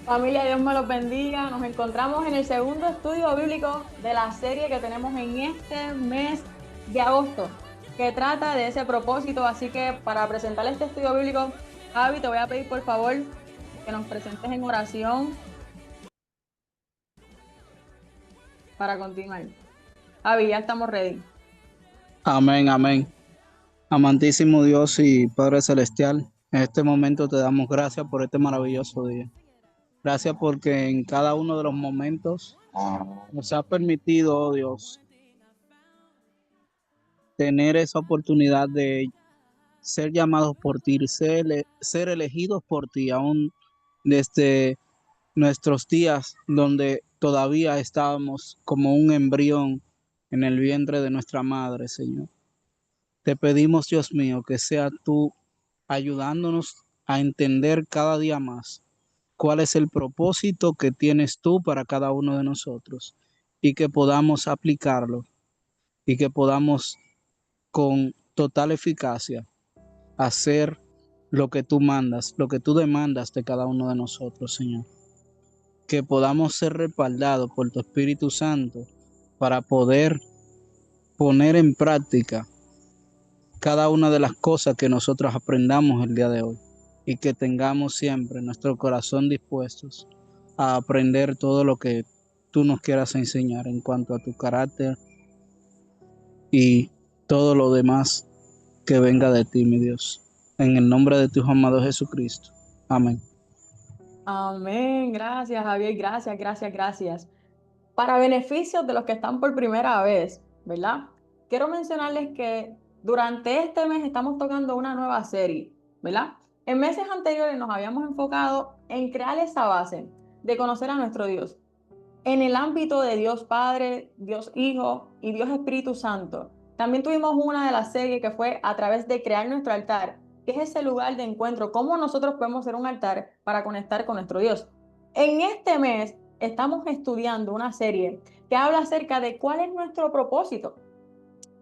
Familia, Dios me los bendiga. Nos encontramos en el segundo estudio bíblico de la serie que tenemos en este mes de agosto, que trata de ese propósito. Así que para presentar este estudio bíblico, Javi, te voy a pedir por favor que nos presentes en oración para continuar. Javi, ya estamos ready. Amén, amén. Amantísimo Dios y Padre Celestial, en este momento te damos gracias por este maravilloso día. Gracias porque en cada uno de los momentos nos ha permitido, oh Dios, tener esa oportunidad de ser llamados por ti, ser elegidos por ti, aún desde nuestros días donde todavía estábamos como un embrión en el vientre de nuestra madre, Señor. Te pedimos, Dios mío, que sea tú ayudándonos a entender cada día más cuál es el propósito que tienes tú para cada uno de nosotros y que podamos aplicarlo y que podamos con total eficacia hacer lo que tú mandas, lo que tú demandas de cada uno de nosotros, Señor. Que podamos ser respaldados por tu Espíritu Santo para poder poner en práctica cada una de las cosas que nosotros aprendamos el día de hoy y que tengamos siempre nuestro corazón dispuestos a aprender todo lo que tú nos quieras enseñar en cuanto a tu carácter y todo lo demás que venga de ti, mi Dios. En el nombre de tu Hijo amado Jesucristo. Amén. Amén. Gracias, Javier. Gracias, gracias, gracias. Para beneficio de los que están por primera vez, ¿verdad? Quiero mencionarles que durante este mes estamos tocando una nueva serie, ¿verdad? En meses anteriores nos habíamos enfocado en crear esa base de conocer a nuestro Dios en el ámbito de Dios Padre, Dios Hijo y Dios Espíritu Santo. También tuvimos una de las series que fue a través de crear nuestro altar, que es ese lugar de encuentro, cómo nosotros podemos ser un altar para conectar con nuestro Dios. En este mes estamos estudiando una serie que habla acerca de cuál es nuestro propósito.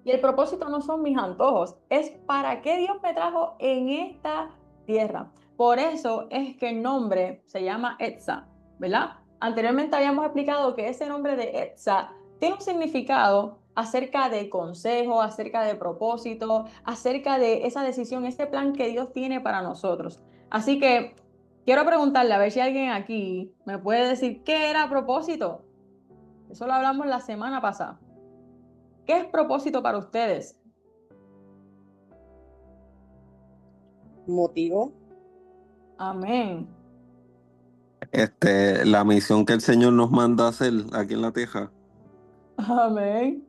Y el propósito no son mis antojos, es para qué Dios me trajo en esta tierra. Por eso es que el nombre se llama Etza, ¿verdad? Anteriormente habíamos explicado que ese nombre de Etza tiene un significado acerca de consejo, acerca de propósito, acerca de esa decisión, ese plan que Dios tiene para nosotros. Así que quiero preguntarle a ver si alguien aquí me puede decir qué era propósito. Eso lo hablamos la semana pasada. ¿Qué es propósito para ustedes? Motivo. Amén. La misión que el Señor nos manda a hacer aquí en la Tierra. Amén.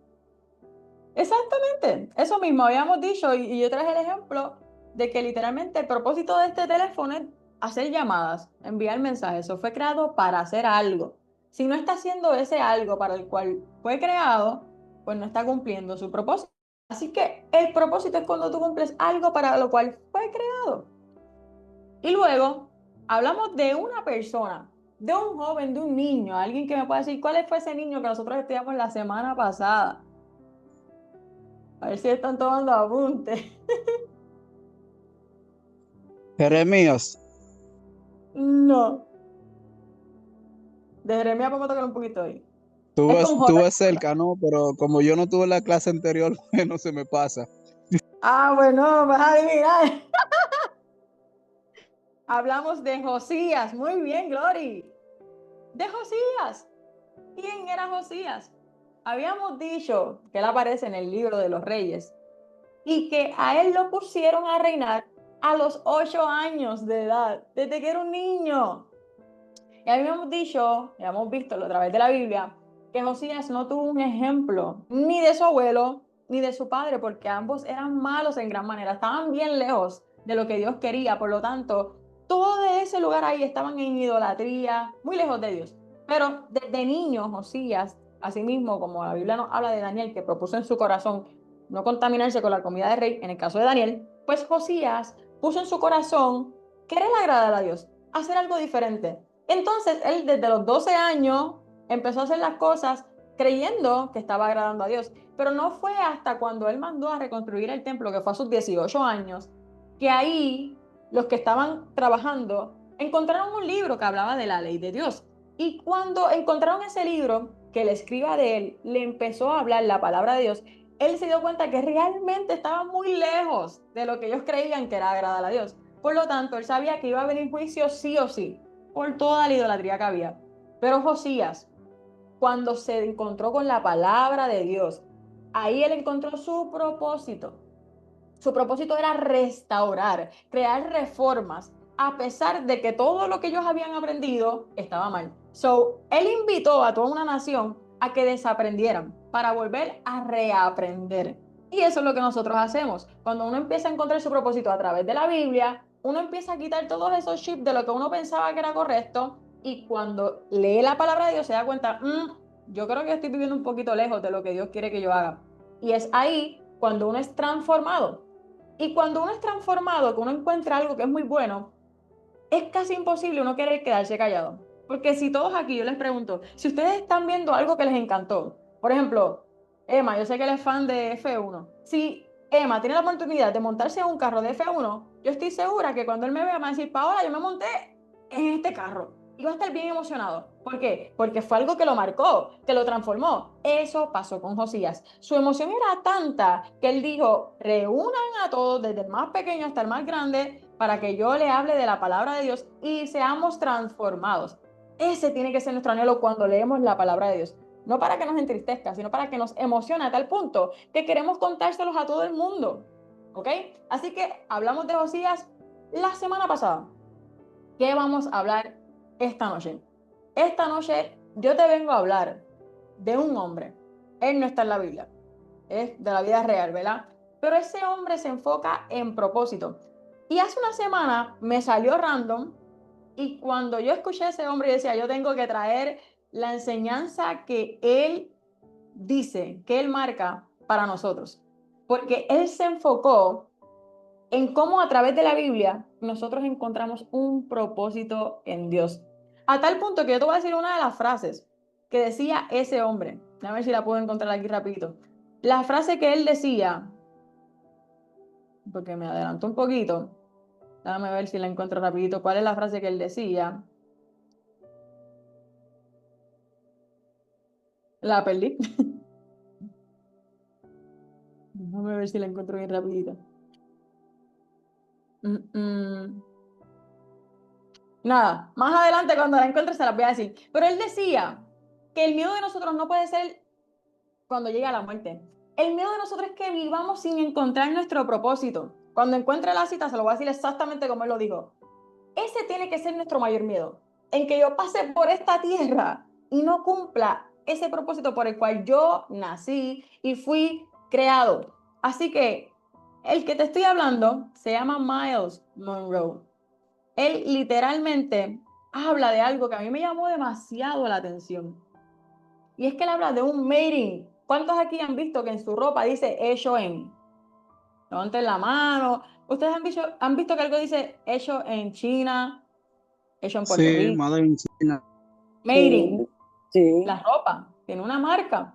Exactamente. Eso mismo habíamos dicho y yo traje el ejemplo de que literalmente el propósito de este teléfono es hacer llamadas, enviar mensajes. Eso fue creado para hacer algo. Si no está haciendo ese algo para el cual fue creado, pues no está cumpliendo su propósito. Así que el propósito es cuando tú cumples algo para lo cual fue creado. Y luego hablamos de una persona, de un joven, de un niño, alguien que me pueda decir cuál fue ese niño que nosotros estudiamos la semana pasada. A ver si están tomando apunte. Jeremías, No. De Jeremías podemos tocar un poquito hoy. Es con J. tuve cerca, ¿no? Pero como yo no tuve la clase anterior, bueno, se me pasa. Ah, bueno, vas a adivinar. Hablamos de Josías. Muy bien, Glory. De Josías. ¿Quién era Josías? Habíamos dicho que él aparece en el libro de los Reyes y que a él lo pusieron a reinar a los 8 años de edad, desde que era un niño. Y habíamos dicho, y hemos visto a través de la Biblia, que Josías no tuvo un ejemplo ni de su abuelo ni de su padre, porque ambos eran malos en gran manera, estaban bien lejos de lo que Dios quería, por lo tanto, todo ese lugar ahí estaban en idolatría, muy lejos de Dios. Pero desde niño Josías, asimismo como la Biblia nos habla de Daniel, que propuso en su corazón no contaminarse con la comida de rey, en el caso de Daniel, pues Josías puso en su corazón querer agradar a Dios, hacer algo diferente. Entonces, él desde los 12 años empezó a hacer las cosas creyendo que estaba agradando a Dios. Pero no fue hasta cuando él mandó a reconstruir el templo, que fue a sus 18 años, que ahí los que estaban trabajando encontraron un libro que hablaba de la ley de Dios. Y cuando encontraron ese libro, que el escriba de él le empezó a hablar la palabra de Dios, él se dio cuenta que realmente estaba muy lejos de lo que ellos creían que era agradar a Dios. Por lo tanto, él sabía que iba a venir juicio sí o sí, por toda la idolatría que había. Pero Josías, cuando se encontró con la palabra de Dios, ahí él encontró su propósito. Su propósito era restaurar, crear reformas, a pesar de que todo lo que ellos habían aprendido estaba mal. Él invitó a toda una nación a que desaprendieran para volver a reaprender. Y eso es lo que nosotros hacemos. Cuando uno empieza a encontrar su propósito a través de la Biblia, uno empieza a quitar todos esos chips de lo que uno pensaba que era correcto, y cuando lee la palabra de Dios se da cuenta, yo creo que estoy viviendo un poquito lejos de lo que Dios quiere que yo haga. Y es ahí cuando uno es transformado. Y cuando uno es transformado, que uno encuentra algo que es muy bueno, es casi imposible uno querer quedarse callado. Porque si todos aquí, yo les pregunto, si ustedes están viendo algo que les encantó, por ejemplo, Emma, yo sé que él es fan de F1. Si Emma tiene la oportunidad de montarse en un carro de F1, yo estoy segura que cuando él me vea, me va a decir, Paola, yo me monté en este carro. Y va a estar bien emocionado. ¿Por qué? Porque fue algo que lo marcó, que lo transformó. Eso pasó con Josías. Su emoción era tanta que él dijo, reúnan a todos, desde el más pequeño hasta el más grande, para que yo le hable de la palabra de Dios y seamos transformados. Ese tiene que ser nuestro anhelo cuando leemos la palabra de Dios. No para que nos entristezca, sino para que nos emocione a tal punto que queremos contárselos a todo el mundo. ¿Ok? Así que hablamos de Josías la semana pasada. ¿Qué vamos a hablar esta noche? Esta noche yo te vengo a hablar de un hombre. Él no está en la Biblia, es de la vida real, ¿verdad? Pero ese hombre se enfoca en propósito. Y hace una semana me salió random, y cuando yo escuché a ese hombre y decía, yo tengo que traer la enseñanza que él dice, que él marca para nosotros. Porque él se enfocó en cómo a través de la Biblia nosotros encontramos un propósito en Dios. A tal punto que yo te voy a decir una de las frases que decía ese hombre. A ver si la puedo encontrar aquí rapidito. La frase que él decía, porque me adelantó un poquito. Déjame ver si la encuentro rapidito. ¿Cuál es la frase que él decía? La perdí. Déjame ver si la encuentro bien rapidito. Nada, más adelante cuando la encuentre se las voy a decir. Pero él decía que el miedo de nosotros no puede ser cuando llegue a la muerte. El miedo de nosotros es que vivamos sin encontrar nuestro propósito. Cuando encuentre la cita se lo voy a decir exactamente como él lo dijo. Ese tiene que ser nuestro mayor miedo. En que yo pase por esta tierra y no cumpla ese propósito por el cual yo nací y fui creado. Así que el que te estoy hablando se llama Miles Monroe. Él literalmente habla de algo que a mí me llamó demasiado la atención. Y es que él habla de un made in. ¿Cuántos aquí han visto que en su ropa dice hecho en? Levanten la mano. ¿Ustedes han visto que algo dice hecho en China, hecho en Puerto Sí, Rico? Made in China. Made in. Sí. La ropa tiene una marca.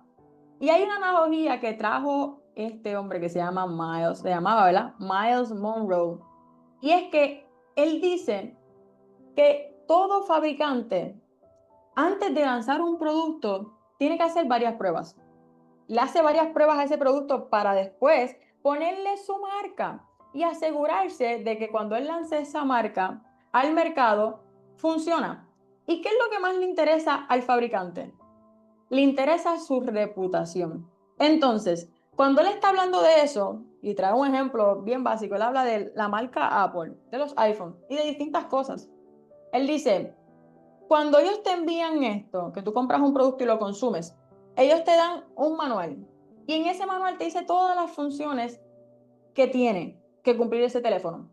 Y hay una analogía que trajo este hombre que se llama Miles, se llamaba, ¿verdad? Miles Monroe. Y es que él dice que todo fabricante, antes de lanzar un producto, tiene que hacer varias pruebas. Le hace varias pruebas a ese producto para después ponerle su marca y asegurarse de que cuando él lance esa marca al mercado, funciona. ¿Y qué es lo que más le interesa al fabricante? Le interesa su reputación. Entonces, cuando él está hablando de eso, y trae un ejemplo bien básico, él habla de la marca Apple, de los iPhones y de distintas cosas. Él dice, cuando ellos te envían esto, que tú compras un producto y lo consumes, ellos te dan un manual. Y en ese manual te dice todas las funciones que tiene que cumplir ese teléfono.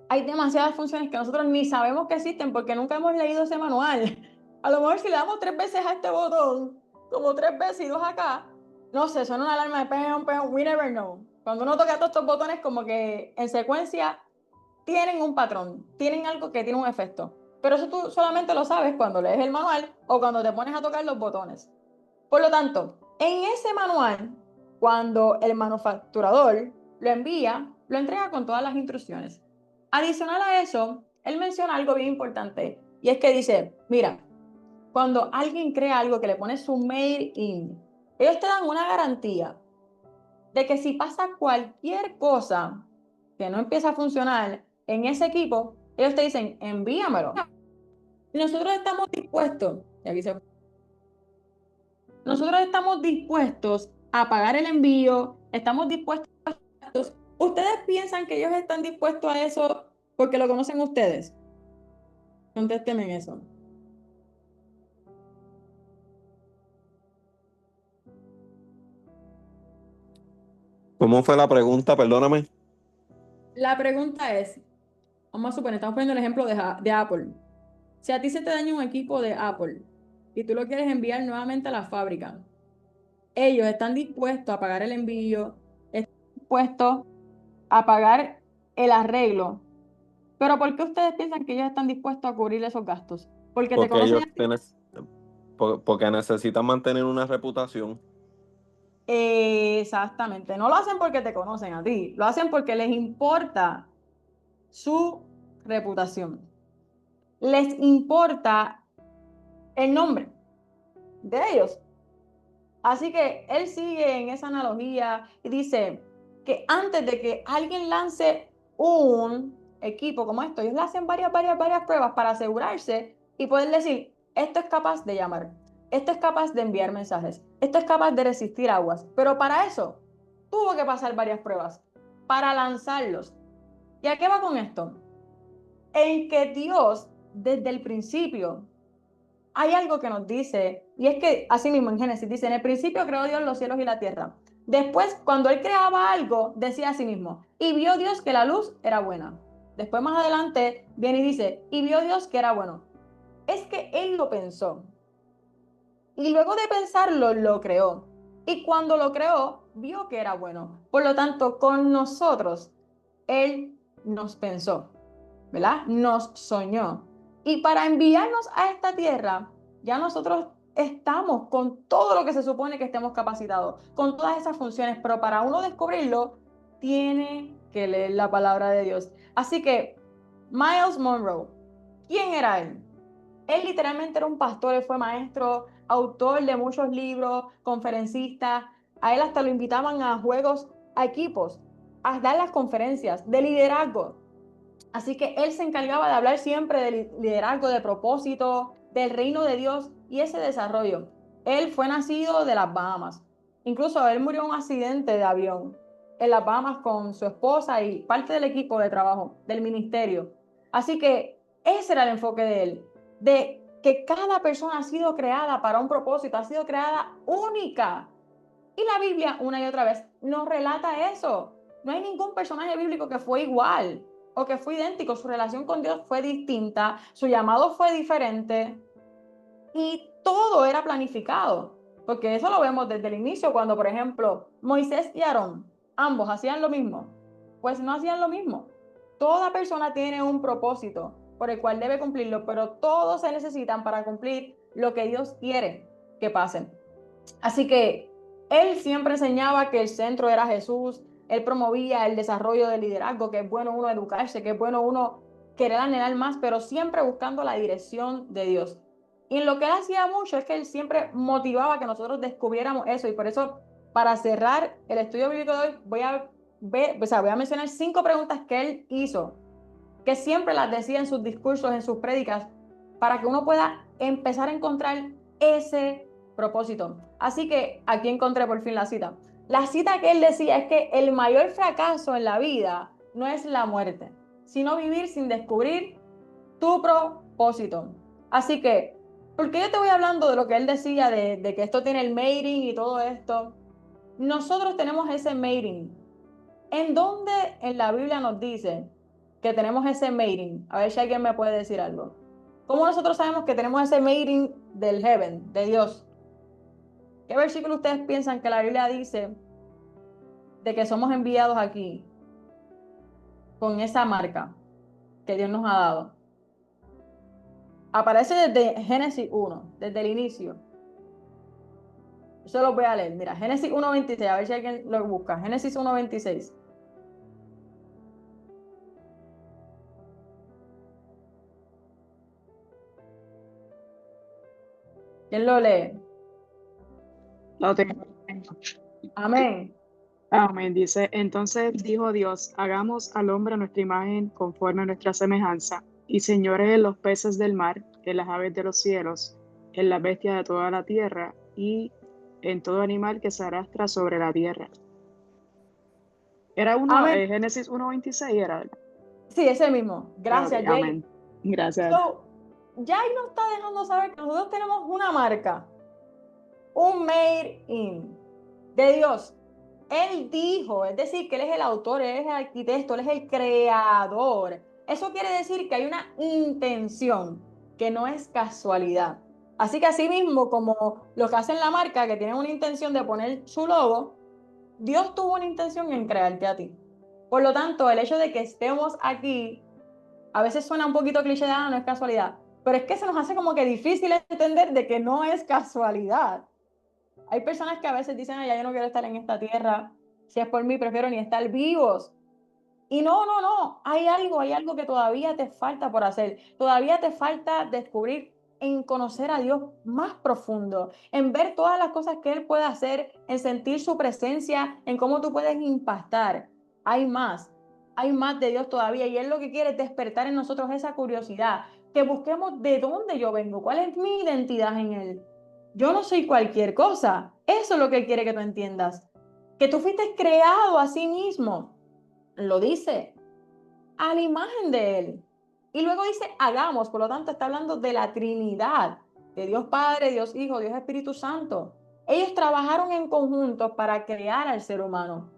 Hay demasiadas funciones que nosotros ni sabemos que existen porque nunca hemos leído ese manual. A lo mejor si le damos 3 veces a este botón, como 3 veces y 2 acá, no sé, suena una alarma de pam, pam, we never know. Cuando uno toca todos estos botones como que en secuencia tienen un patrón, tienen algo que tiene un efecto. Pero eso tú solamente lo sabes cuando lees el manual o cuando te pones a tocar los botones. Por lo tanto, en ese manual, cuando el manufacturador lo envía, lo entrega con todas las instrucciones. Adicional a eso, él menciona algo bien importante, y es que dice, mira, cuando alguien crea algo que le pone su made in, ellos te dan una garantía de que si pasa cualquier cosa que no empieza a funcionar en ese equipo, ellos te dicen, envíamelo. Y nosotros estamos dispuestos, y aquí se... nosotros estamos dispuestos a pagar el envío, estamos dispuestos. ¿Ustedes piensan que ellos están dispuestos a eso porque lo conocen ustedes? Contéstenme en eso. ¿Cómo fue la pregunta? Perdóname. La pregunta es, vamos a suponer, estamos poniendo el ejemplo de Apple. Si a ti se te daña un equipo de Apple y tú lo quieres enviar nuevamente a la fábrica, ellos están dispuestos a pagar el envío, están dispuestos a pagar el arreglo. Pero ¿por qué ustedes piensan que ellos están dispuestos a cubrir esos gastos? Porque te Porque conocen ellos a ti. porque necesitan mantener una reputación. Exactamente. No lo hacen porque te conocen a ti, lo hacen porque les importa su reputación. Les importa el nombre de ellos. Así que él sigue en esa analogía y dice que antes de que alguien lance un equipo como esto, ellos le hacen varias pruebas para asegurarse y poder decir, esto es capaz de llamar, esto es capaz de enviar mensajes, esto es capaz de resistir aguas. Pero para eso tuvo que pasar varias pruebas para lanzarlos. ¿Y a qué va con esto? En que Dios, desde el principio, hay algo que nos dice, y es que así mismo en Génesis dice, en el principio creó Dios los cielos y la tierra. Después, cuando él creaba algo, decía a sí mismo, y vio Dios que la luz era buena. Después más adelante viene y dice, y vio Dios que era bueno. Es que él lo pensó. Y luego de pensarlo, lo creó. Y cuando lo creó, vio que era bueno. Por lo tanto, con nosotros, él nos pensó, ¿verdad? Nos soñó. Y para enviarnos a esta tierra, ya nosotros estamos con todo lo que se supone que estemos capacitados, con todas esas funciones, pero para uno descubrirlo, tiene que leer la palabra de Dios. Así que, Miles Monroe, ¿quién era él? Él literalmente era un pastor, él fue maestro, autor de muchos libros, conferencista. A él hasta lo invitaban a juegos, a equipos, a dar las conferencias de liderazgo. Así que él se encargaba de hablar siempre de liderazgo, de propósito, del reino de Dios y ese desarrollo. Él fue nacido de las Bahamas. Incluso él murió en un accidente de avión en las Bahamas con su esposa y parte del equipo de trabajo, del ministerio. Así que ese era el enfoque de él, de que cada persona ha sido creada para un propósito, ha sido creada única. Y la Biblia, una y otra vez, nos relata eso. No hay ningún personaje bíblico que fue igual o que fue idéntico. Su relación con Dios fue distinta, su llamado fue diferente y todo era planificado. Porque eso lo vemos desde el inicio, cuando, por ejemplo, Moisés y Aarón, ambos hacían lo mismo. Pues no hacían lo mismo. Toda persona tiene un propósito por el cual debe cumplirlo, pero todos se necesitan para cumplir lo que Dios quiere que pasen. Así que él siempre enseñaba que el centro era Jesús, él promovía el desarrollo del liderazgo, que es bueno uno educarse, que es bueno uno querer anhelar más, pero siempre buscando la dirección de Dios. Y en lo que él hacía mucho es que él siempre motivaba que nosotros descubriéramos eso, y por eso, para cerrar el estudio bíblico de hoy, voy a mencionar 5 preguntas que él hizo, que siempre las decía en sus discursos, en sus prédicas, para que uno pueda empezar a encontrar ese propósito. Así que aquí encontré por fin la cita. La cita que él decía es que el mayor fracaso en la vida no es la muerte, sino vivir sin descubrir tu propósito. Así que, ¿por qué yo te voy hablando de lo que él decía, de que esto tiene el mating y todo esto? Nosotros tenemos ese mating. ¿En dónde en la Biblia nos dice que tenemos ese mating? A ver si alguien me puede decir algo. ¿Cómo nosotros sabemos que tenemos ese mating del heaven, de Dios? ¿Qué versículo ustedes piensan que la Biblia dice de que somos enviados aquí con esa marca que Dios nos ha dado? Aparece desde Génesis 1, desde el inicio. Yo se los voy a leer. Mira, Génesis 1:26, a ver si alguien lo busca. Génesis 1:26. ¿Quién lo lee? Lo tengo. Amén. Amén. Dice, entonces dijo Dios, hagamos al hombre a nuestra imagen conforme a nuestra semejanza, y señore en los peces del mar, en las aves de los cielos, en las bestias de toda la tierra, y en todo animal que se arrastra sobre la tierra. Era Amén. Génesis 1:26 era. Sí, ese mismo. Gracias, Ok, Jay. amén. Gracias. So, ya ahí nos está dejando saber que nosotros tenemos una marca, un made in de Dios. Él dijo, es decir, que Él es el autor, Él es el arquitecto, Él es el creador. Eso quiere decir que hay una intención, que no es casualidad. Así que así mismo como los que hacen la marca, que tienen una intención de poner su logo, Dios tuvo una intención en crearte a ti. Por lo tanto, el hecho de que estemos aquí, a veces suena un poquito cliché de, no es casualidad, pero es que se nos hace como que difícil entender de que no es casualidad. Hay personas que a veces dicen, ya yo no quiero estar en esta tierra, si es por mí prefiero ni estar vivos. Y no, hay algo que todavía te falta por hacer, todavía te falta descubrir en conocer a Dios más profundo, en ver todas las cosas que Él puede hacer, en sentir su presencia, en cómo tú puedes impactar. Hay más de Dios todavía y Él lo que quiere es despertar en nosotros esa curiosidad, que busquemos de dónde yo vengo, cuál es mi identidad en Él. Yo no soy cualquier cosa, eso es lo que Él quiere que tú entiendas, que tú fuiste creado a sí mismo. Lo dice, a la imagen de Él. Y luego dice, hagamos, por lo tanto está hablando de la Trinidad, de Dios Padre, Dios Hijo, Dios Espíritu Santo. Ellos trabajaron en conjunto para crear al ser humano.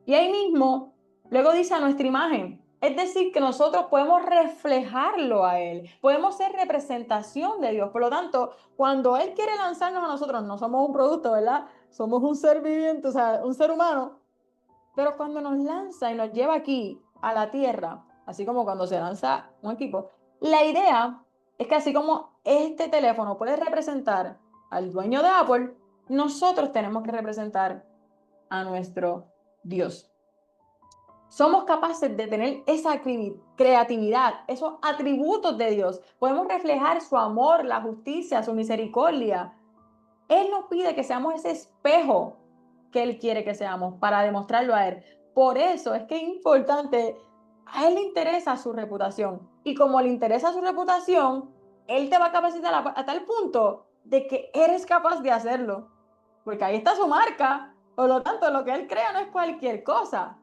Y ahí mismo, luego dice a nuestra imagen, es decir, que nosotros podemos reflejarlo a Él, podemos ser representación de Dios. Por lo tanto, cuando Él quiere lanzarnos a nosotros, no somos un producto, ¿verdad? Somos un ser viviente, o sea, un ser humano. Pero cuando nos lanza y nos lleva aquí a la tierra, así como cuando se lanza un equipo, la idea es que así como este teléfono puede representar al dueño de Apple, nosotros tenemos que representar a nuestro Dios. Somos capaces de tener esa creatividad, esos atributos de Dios. Podemos reflejar su amor, la justicia, su misericordia. Él nos pide que seamos ese espejo que Él quiere que seamos para demostrarlo a Él. Por eso es que es importante, a Él le interesa su reputación. Y como le interesa su reputación, Él te va a capacitar a tal punto de que eres capaz de hacerlo. Porque ahí está su marca. Por lo tanto, lo que Él crea no es cualquier cosa.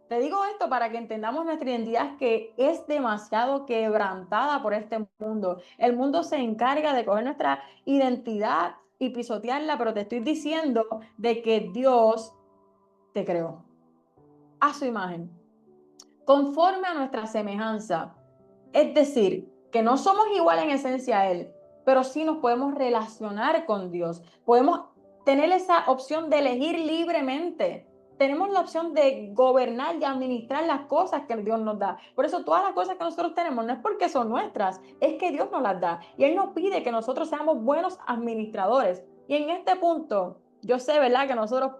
Te digo esto para que entendamos nuestra identidad, que es demasiado quebrantada por este mundo. El mundo se encarga de coger nuestra identidad y pisotearla, pero te estoy diciendo de que Dios te creó a su imagen, conforme a nuestra semejanza. Es decir, que no somos igual en esencia a Él, pero sí nos podemos relacionar con Dios. Podemos tener esa opción de elegir libremente. Tenemos la opción de gobernar y administrar las cosas que Dios nos da. Por eso todas las cosas que nosotros tenemos no es porque son nuestras, es que Dios nos las da. Y Él nos pide que nosotros seamos buenos administradores. Y en este punto, yo sé, ¿verdad? Que nosotros,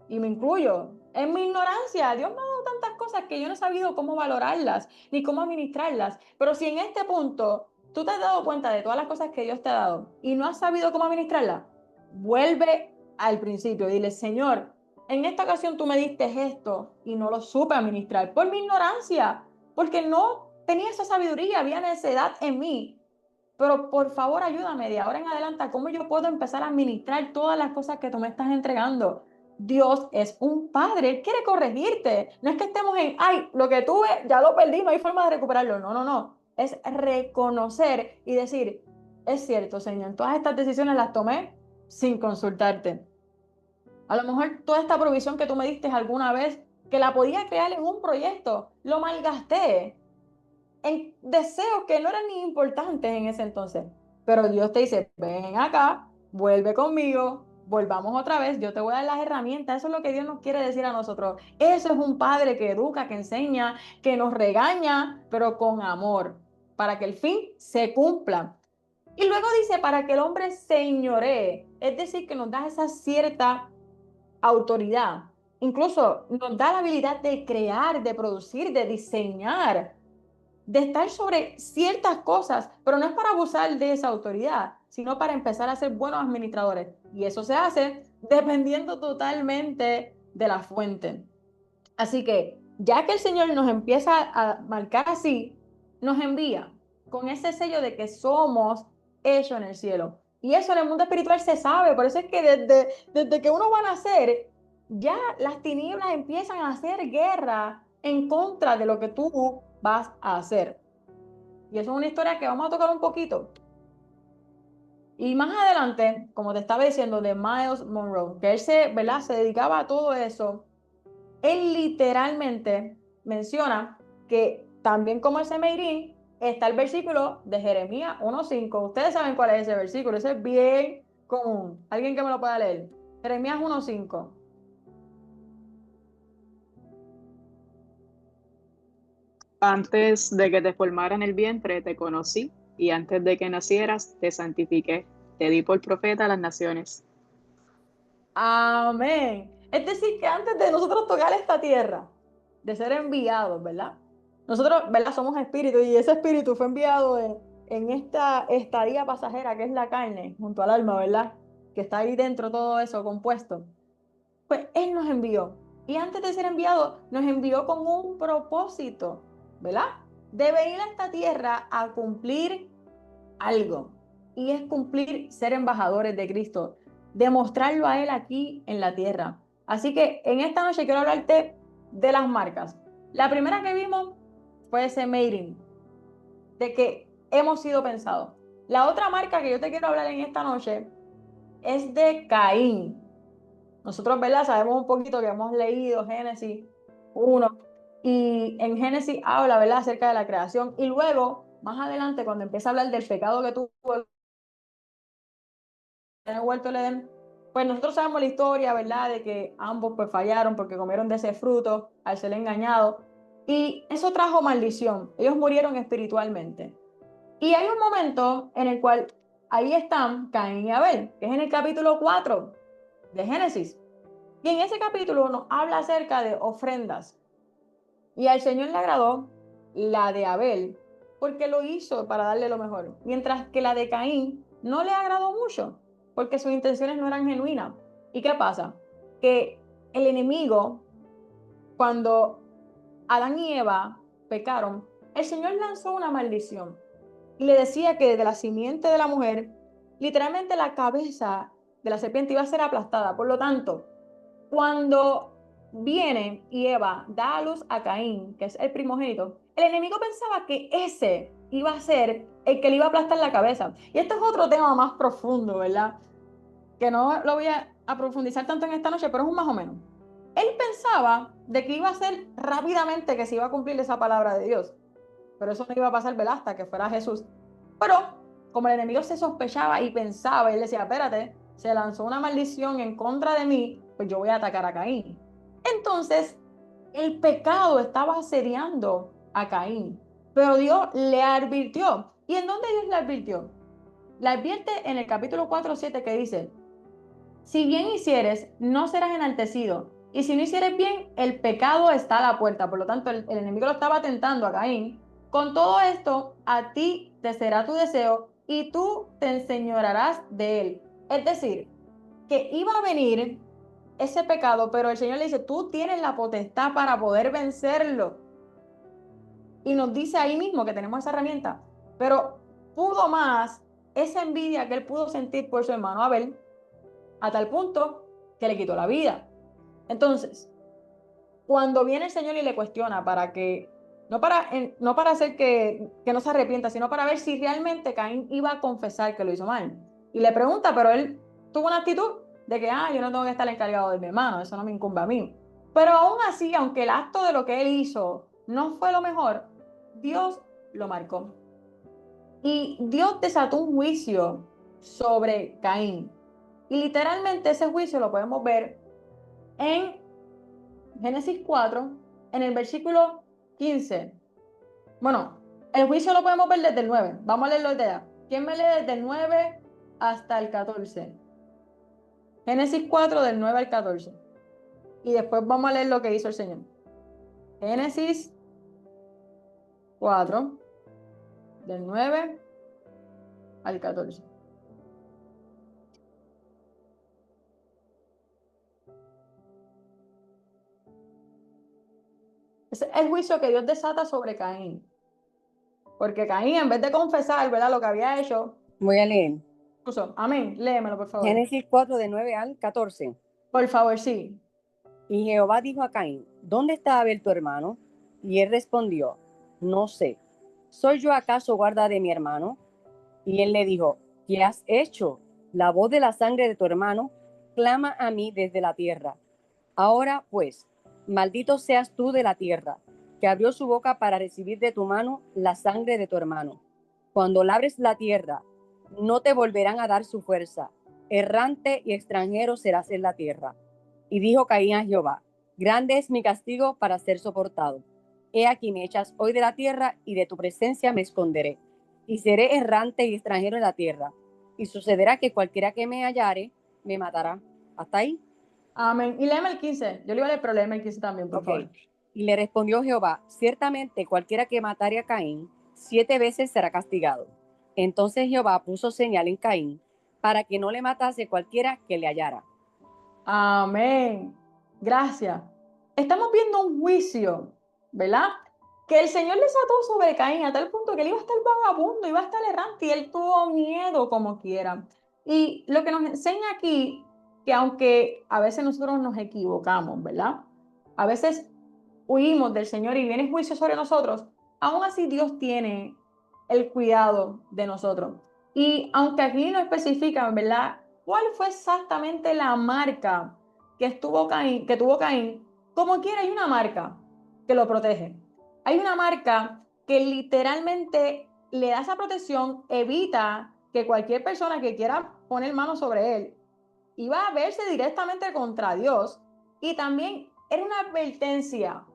y me incluyo, en mi ignorancia, Dios me ha dado tantas cosas que yo no he sabido cómo valorarlas ni cómo administrarlas. Pero si en este punto tú te has dado cuenta de todas las cosas que Dios te ha dado y no has sabido cómo administrarlas, vuelve al principio. Dile, Señor, en esta ocasión tú me diste esto y no lo supe administrar por mi ignorancia, porque no tenía esa sabiduría, había necedad en mí. Pero por favor ayúdame de ahora en adelante a cómo yo puedo empezar a administrar todas las cosas que tú me estás entregando. Dios es un padre, Él quiere corregirte. No es que estemos en, ay, lo que tuve ya lo perdí, no hay forma de recuperarlo. No. Es reconocer y decir, es cierto, Señor, todas estas decisiones las tomé sin consultarte. A lo mejor toda esta provisión que tú me diste alguna vez, que la podía crear en un proyecto, lo malgasté en deseos que no eran ni importantes en ese entonces. Pero Dios te dice, ven acá, vuelve conmigo, volvamos otra vez, yo te voy a dar las herramientas. Eso es lo que Dios nos quiere decir a nosotros. Eso es un padre que educa, que enseña, que nos regaña, pero con amor, para que el fin se cumpla. Y luego dice, para que el hombre señoree, es decir, que nos da esa cierta autoridad. Incluso nos da la habilidad de crear, de producir, de diseñar. de estar sobre ciertas cosas, pero no es para abusar de esa autoridad, sino para empezar a ser buenos administradores. Y eso se hace dependiendo totalmente de la fuente. Así que, ya que el Señor nos empieza a marcar así, nos envía con ese sello de que somos hechos en el cielo. Y eso en el mundo espiritual se sabe, por eso es que desde que uno va a nacer, ya las tinieblas empiezan a hacer guerra en contra de lo que tú vas a hacer. Y eso es una historia que vamos a tocar un poquito. Y más adelante, como te estaba diciendo, de Miles Monroe, que él ¿verdad? Se dedicaba a todo eso. Él literalmente menciona que también como ese Meirín está el versículo de Jeremías 1:5. Ustedes saben cuál es ese versículo, ese es bien común. ¿Alguien que me lo pueda leer? Jeremías 1:5. Antes de que te formara en el vientre, te conocí, y antes de que nacieras, te santifiqué. Te di por profeta a las naciones. Amén. Es decir, que antes de nosotros tocar esta tierra, de ser enviados, ¿verdad? Nosotros, ¿verdad? Somos espíritus y ese espíritu fue enviado en esta estadía pasajera que es la carne, junto al alma, ¿verdad? Que está ahí dentro todo eso compuesto. Pues Él nos envió. Y antes de ser enviado, nos envió con un propósito, ¿verdad? De venir a esta tierra a cumplir algo. Y es cumplir ser embajadores de Cristo, demostrarlo a Él aquí en la tierra. Así que en esta noche quiero hablarte de las marcas. La primera que vimos fue ese Meirín, de que hemos sido pensados. La otra marca que yo te quiero hablar en esta noche es de Caín. Nosotros, ¿verdad? Sabemos un poquito que hemos leído Génesis 1 y en Génesis habla, ¿verdad? Acerca de la creación y luego, más adelante, cuando empieza a hablar del pecado que tuvo en el huerto del Edén, pues nosotros sabemos la historia, ¿verdad? De que ambos pues fallaron porque comieron de ese fruto al ser engañados y eso trajo maldición. Ellos murieron espiritualmente. Y hay un momento en el cual ahí están Caín y Abel, que es en el capítulo 4 de Génesis. Y en ese capítulo nos habla acerca de ofrendas. Y al Señor le agradó la de Abel, porque lo hizo para darle lo mejor. Mientras que la de Caín no le agradó mucho, porque sus intenciones no eran genuinas. ¿Y qué pasa? Que el enemigo, cuando Adán y Eva pecaron, el Señor lanzó una maldición. Y le decía que de la simiente de la mujer, literalmente la cabeza de la serpiente iba a ser aplastada. Por lo tanto, cuando viene y Eva da a luz a Caín, que es el primogénito, el enemigo pensaba que ese iba a ser el que le iba a aplastar la cabeza. Y esto es otro tema más profundo, ¿verdad? Que no lo voy a profundizar tanto en esta noche, pero es un más o menos. Él pensaba de que iba a ser rápidamente que se iba a cumplir esa palabra de Dios. Pero eso no iba a pasar, ¿verdad? Hasta que fuera Jesús. Pero como el enemigo se sospechaba y pensaba, y él decía, espérate, se lanzó una maldición en contra de mí, pues yo voy a atacar a Caín. Entonces, el pecado estaba asediando a Caín, pero Dios le advirtió. ¿Y en dónde Dios le advirtió? Le advierte en el capítulo 4:7 que dice, si bien hicieres, no serás enaltecido, y si no hicieres bien, el pecado está a la puerta. Por lo tanto, el enemigo lo estaba tentando a Caín. Con todo esto, a ti te será tu deseo y tú te enseñorearás de él. Es decir, que iba a venir ese pecado, pero el Señor le dice, tú tienes la potestad para poder vencerlo. Y nos dice ahí mismo que tenemos esa herramienta. Pero pudo más esa envidia que él pudo sentir por su hermano Abel, a tal punto que le quitó la vida. Entonces, cuando viene el Señor y le cuestiona para que, no para hacer que no se arrepienta, sino para ver si realmente Caín iba a confesar que lo hizo mal. Y le pregunta, pero él tuvo una actitud de que, yo no tengo que estar encargado de mi hermano, eso no me incumbe a mí. Pero aún así, aunque el acto de lo que él hizo no fue lo mejor, Dios lo marcó. Y Dios desató un juicio sobre Caín. Y literalmente ese juicio lo podemos ver en Génesis 4, en el versículo 15. Bueno, el juicio lo podemos ver desde el 9. Vamos a leerlo desde allá. ¿Quién me lee desde el 9 hasta el 14? Génesis 4 del 9 al 14. Y después vamos a leer lo que hizo el Señor. Génesis 4, del 9 al 14. Ese es el juicio que Dios desata sobre Caín. Porque Caín, en vez de confesar, ¿verdad?, lo que había hecho, Voy a leer. puso, amén, léemelo, por favor. Génesis 4, de 9 al 14. Por favor, sí. Y Jehová dijo a Caín, ¿dónde está Abel tu hermano? Y él respondió, no sé. ¿Soy yo acaso guarda de mi hermano? Y él le dijo, ¿qué has hecho? La voz de la sangre de tu hermano clama a mí desde la tierra. Ahora pues, maldito seas tú de la tierra, que abrió su boca para recibir de tu mano la sangre de tu hermano. Cuando labres la tierra, no te volverán a dar su fuerza. Errante y extranjero serás en la tierra. Y dijo Caín a Jehová, grande es mi castigo para ser soportado. He aquí me echas hoy de la tierra y de tu presencia me esconderé. Y seré errante y extranjero en la tierra. Y sucederá que cualquiera que me hallare, me matará. ¿Hasta ahí? Amén. Y léeme el 15. Yo le iba a leer, pero léeme el 15 también, por favor. Y le respondió Jehová, ciertamente cualquiera que matare a Caín, 7 veces será castigado. Entonces Jehová puso señal en Caín, para que no le matase cualquiera que le hallara. Amén. Gracias. Estamos viendo un juicio, ¿verdad?, que el Señor desató sobre Caín a tal punto que él iba a estar vagabundo, iba a estar errante y él tuvo miedo como quiera. Y lo que nos enseña aquí, que aunque a veces nosotros nos equivocamos, ¿verdad?, a veces huimos del Señor y viene juicio sobre nosotros, aún así Dios tiene el cuidado de nosotros. Y aunque aquí no especifican, ¿verdad?, cuál fue exactamente la marca que tuvo Caín, como quiera hay una marca que lo protege. Hay una marca que literalmente le da esa protección, evita que cualquier persona que quiera poner mano sobre él iba a verse directamente contra Dios, y también era una advertencia,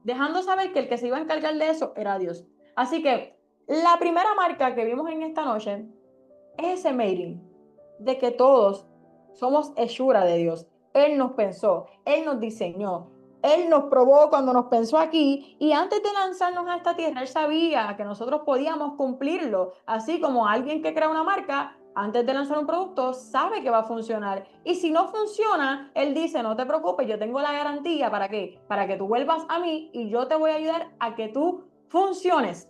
dejando saber que el que se iba a encargar de eso era Dios. Así que la primera marca que vimos en esta noche es ese mailing, de que todos somos hechura de Dios. Él nos pensó, Él nos diseñó, Él nos probó cuando nos pensó aquí, y antes de lanzarnos a esta tierra, Él sabía que nosotros podíamos cumplirlo, así como alguien que crea una marca, antes de lanzar un producto, sabe que va a funcionar. Y si no funciona, Él dice, no te preocupes, yo tengo la garantía. ¿Para qué? Para que tú vuelvas a mí y yo te voy a ayudar a que tú funciones.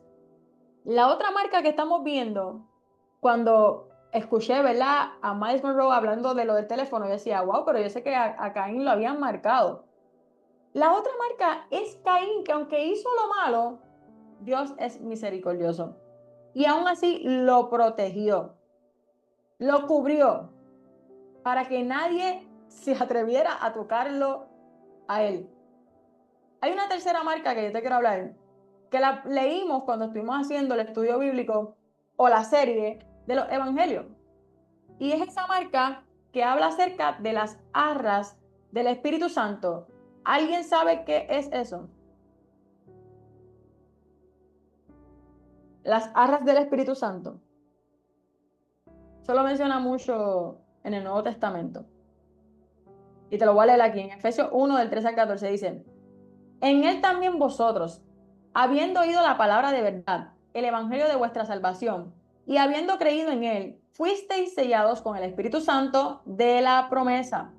La otra marca que estamos viendo, cuando escuché, ¿verdad?, a Miles Monroe hablando de lo del teléfono, yo decía, wow, pero yo sé que a Caín lo habían marcado. La otra marca es Caín, que aunque hizo lo malo, Dios es misericordioso. Y aún así lo protegió, lo cubrió, para que nadie se atreviera a tocarlo a él. Hay una tercera marca que yo te quiero hablar, que la leímos cuando estuvimos haciendo el estudio bíblico o la serie de los evangelios. Y es esa marca que habla acerca de las arras del Espíritu Santo. ¿Alguien sabe qué es eso? Las arras del Espíritu Santo. Solo menciona mucho en el Nuevo Testamento. Y te lo voy a leer aquí. En Efesios 1, del 13 al 14 dice, en él también vosotros, habiendo oído la palabra de verdad, el evangelio de vuestra salvación, y habiendo creído en él, fuisteis sellados con el Espíritu Santo de la promesa,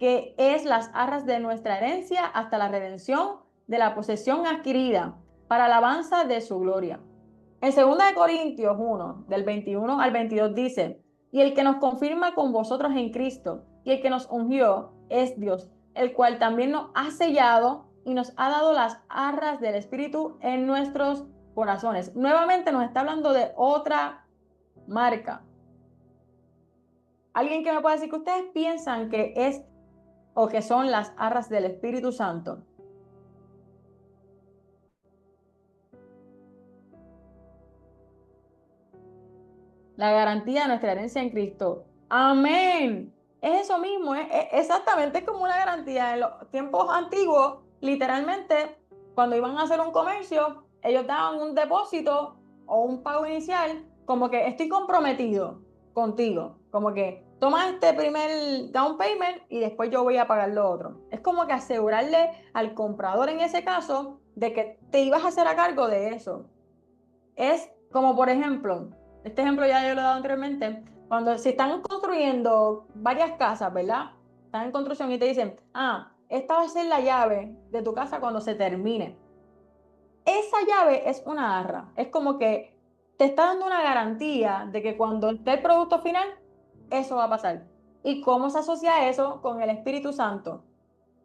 que es las arras de nuestra herencia hasta la redención de la posesión adquirida, para alabanza de su gloria. En 2 Corintios 1, del 21 al 22 dice, y el que nos confirma con vosotros en Cristo, y el que nos ungió es Dios, el cual también nos ha sellado y nos ha dado las arras del Espíritu en nuestros corazones. Nuevamente nos está hablando de otra marca. ¿Alguien que me pueda decir que ustedes piensan que es o que son las arras del Espíritu Santo? La garantía de nuestra herencia en Cristo. Amén. Es eso mismo, es exactamente como una garantía. En los tiempos antiguos, literalmente, cuando iban a hacer un comercio, ellos daban un depósito o un pago inicial, como que estoy comprometido contigo, como que toma este primer down payment y después yo voy a pagar lo otro. Es como que asegurarle al comprador en ese caso de que te ibas a hacer a cargo de eso. Es como, por ejemplo, este ejemplo ya yo lo he dado anteriormente, cuando se están construyendo varias casas, ¿verdad? Están en construcción y te dicen, esta va a ser la llave de tu casa cuando se termine. Esa llave es una arra, es como que te está dando una garantía de que cuando esté el producto final, eso va a pasar. ¿Y cómo se asocia eso con el Espíritu Santo?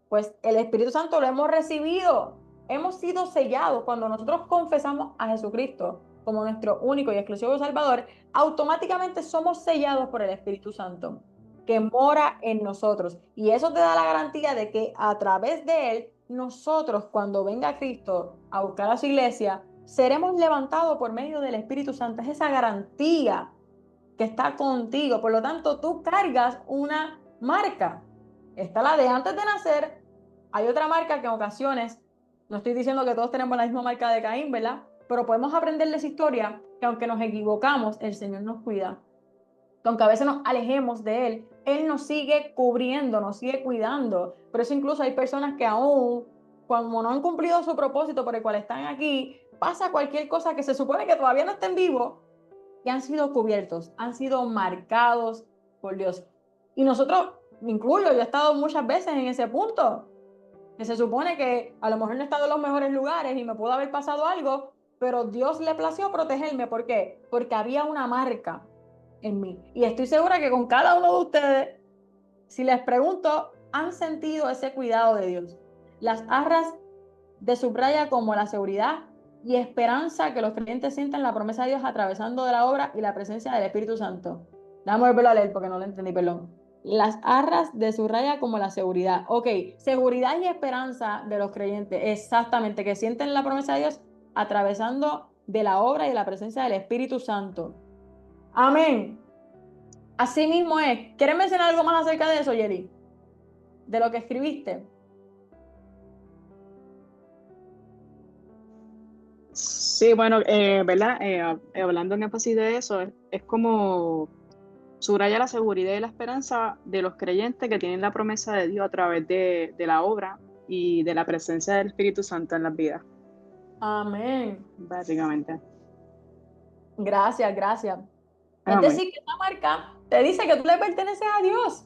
Pues el Espíritu Santo lo hemos recibido, hemos sido sellados. Cuando nosotros confesamos a Jesucristo como nuestro único y exclusivo Salvador, automáticamente somos sellados por el Espíritu Santo, que mora en nosotros. Y eso te da la garantía de que a través de Él, nosotros, cuando venga Cristo a buscar a su iglesia, seremos levantados por medio del Espíritu Santo. Es esa garantía que está contigo. Por lo tanto, tú cargas una marca. Está la de antes de nacer. Hay otra marca que en ocasiones, no estoy diciendo que todos tenemos la misma marca de Caín, ¿verdad? Pero podemos aprender de esa historia que aunque nos equivocamos, el Señor nos cuida. Que aunque a veces nos alejemos de Él nos sigue cubriendo, nos sigue cuidando. Por eso incluso hay personas que aún, cuando no han cumplido su propósito por el cual están aquí, pasa cualquier cosa que se supone que todavía no estén vivos, y han sido cubiertos, han sido marcados por Dios. Y nosotros, me incluyo, yo he estado muchas veces en ese punto, que se supone que a lo mejor no he estado en los mejores lugares y me pudo haber pasado algo, pero Dios le plació protegerme. ¿Por qué? Porque había una marca en mí. Y estoy segura que con cada uno de ustedes, si les pregunto, han sentido ese cuidado de Dios. Las arras de subraya como la seguridad y esperanza que los creyentes sienten la promesa de Dios atravesando de la obra y la presencia del Espíritu Santo. Vamos a volverlo a leer porque no lo entendí, perdón. Las arras de subraya como la seguridad. Ok, seguridad y esperanza de los creyentes, exactamente, que sienten la promesa de Dios atravesando de la obra y de la presencia del Espíritu Santo. Amén. Así mismo es. ¿Quieres mencionar algo más acerca de eso, Yeli? De lo que escribiste. Sí, bueno, ¿verdad? Hablando en énfasis de eso, es como subraya la seguridad y la esperanza de los creyentes que tienen la promesa de Dios a través de la obra y de la presencia del Espíritu Santo en las vidas, Amén. básicamente. Gracias, gracias. Es Amén. decir, que esta marca te dice que tú le perteneces a Dios,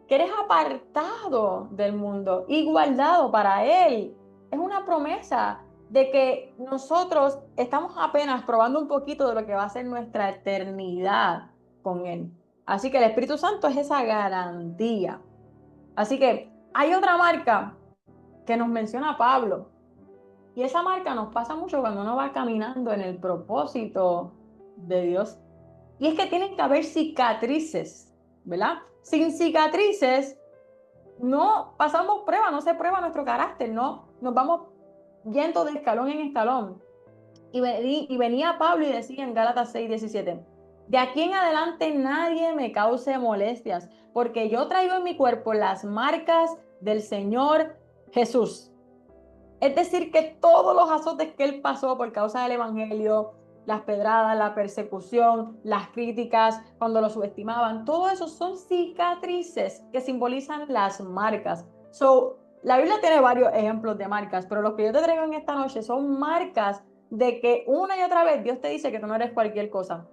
que eres apartado del mundo y guardado para Él. Es una promesa de que nosotros estamos apenas probando un poquito de lo que va a ser nuestra eternidad con Él. Así que el Espíritu Santo es esa garantía. Así que hay otra marca que nos menciona Pablo. Y esa marca nos pasa mucho cuando uno va caminando en el propósito de Dios. Y es que tienen que haber cicatrices, ¿verdad? Sin cicatrices no pasamos prueba, no se prueba nuestro carácter, no nos vamos yendo de escalón en escalón. Y venía Pablo y decía en Gálatas 6:17, de aquí en adelante nadie me cause molestias, porque yo traigo en mi cuerpo las marcas del Señor Jesús. Es decir, que todos los azotes que él pasó por causa del evangelio, las pedradas, la persecución, las críticas, cuando lo subestimaban, todo eso son cicatrices que simbolizan las marcas. La Biblia tiene varios ejemplos de marcas, pero los que yo te traigo en esta noche son marcas de que una y otra vez Dios te dice que tú no eres cualquier cosa,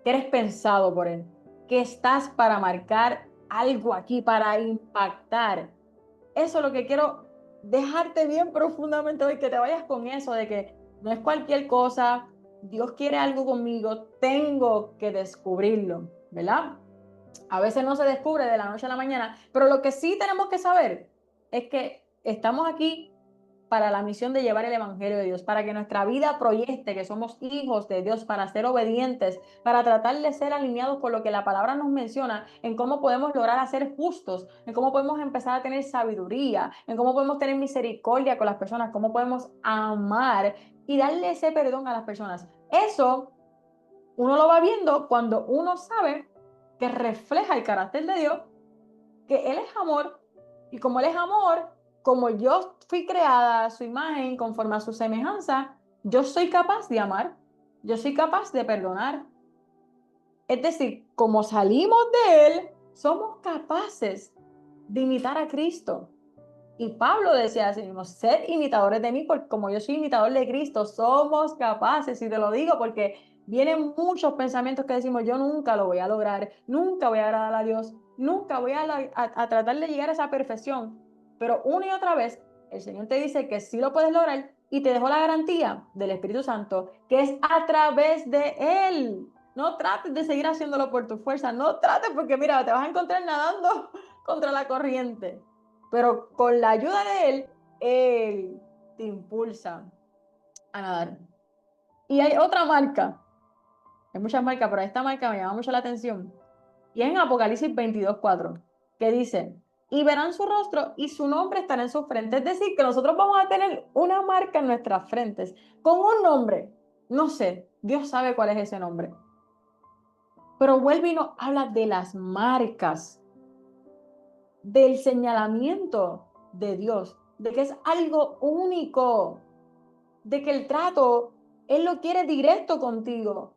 que eres pensado por Él, que estás para marcar algo aquí, para impactar. Eso es lo que quiero dejarte bien profundamente hoy, que te vayas con eso de que no es cualquier cosa, Dios quiere algo conmigo, tengo que descubrirlo, ¿verdad? A veces no se descubre de la noche a la mañana, pero lo que sí tenemos que saber es que estamos aquí para la misión de llevar el Evangelio de Dios, para que nuestra vida proyecte que somos hijos de Dios, para ser obedientes, para tratar de ser alineados con lo que la palabra nos menciona, en cómo podemos lograr a ser justos, en cómo podemos empezar a tener sabiduría, en cómo podemos tener misericordia con las personas, cómo podemos amar y darle ese perdón a las personas. Eso uno lo va viendo cuando uno sabe que refleja el carácter de Dios, que Él es amor, y como Él es amor, como yo fui creada a su imagen, conforme a su semejanza, yo soy capaz de amar, yo soy capaz de perdonar. Es decir, como salimos de Él, somos capaces de imitar a Cristo. Y Pablo decía así mismo, sed imitadores de mí, porque como yo soy imitador de Cristo, somos capaces, y te lo digo porque vienen muchos pensamientos que decimos, yo nunca lo voy a lograr, nunca voy a agradar a Dios, nunca voy a tratar de llegar a esa perfección. Pero una y otra vez, el Señor te dice que sí lo puedes lograr y te dejó la garantía del Espíritu Santo, que es a través de Él. No trates de seguir haciéndolo por tu fuerza, no trates porque mira, te vas a encontrar nadando contra la corriente. Pero con la ayuda de Él te impulsa a nadar. Y hay otra marca, hay muchas marcas, pero esta marca me llama mucho la atención. Y es en Apocalipsis 22:4, que dice, y verán su rostro y su nombre estará en su frente. Es decir, que nosotros vamos a tener una marca en nuestras frentes, con un nombre. No sé, Dios sabe cuál es ese nombre. Pero vuelve y nos habla de las marcas, del señalamiento de Dios, de que es algo único, de que el trato, Él lo quiere directo contigo,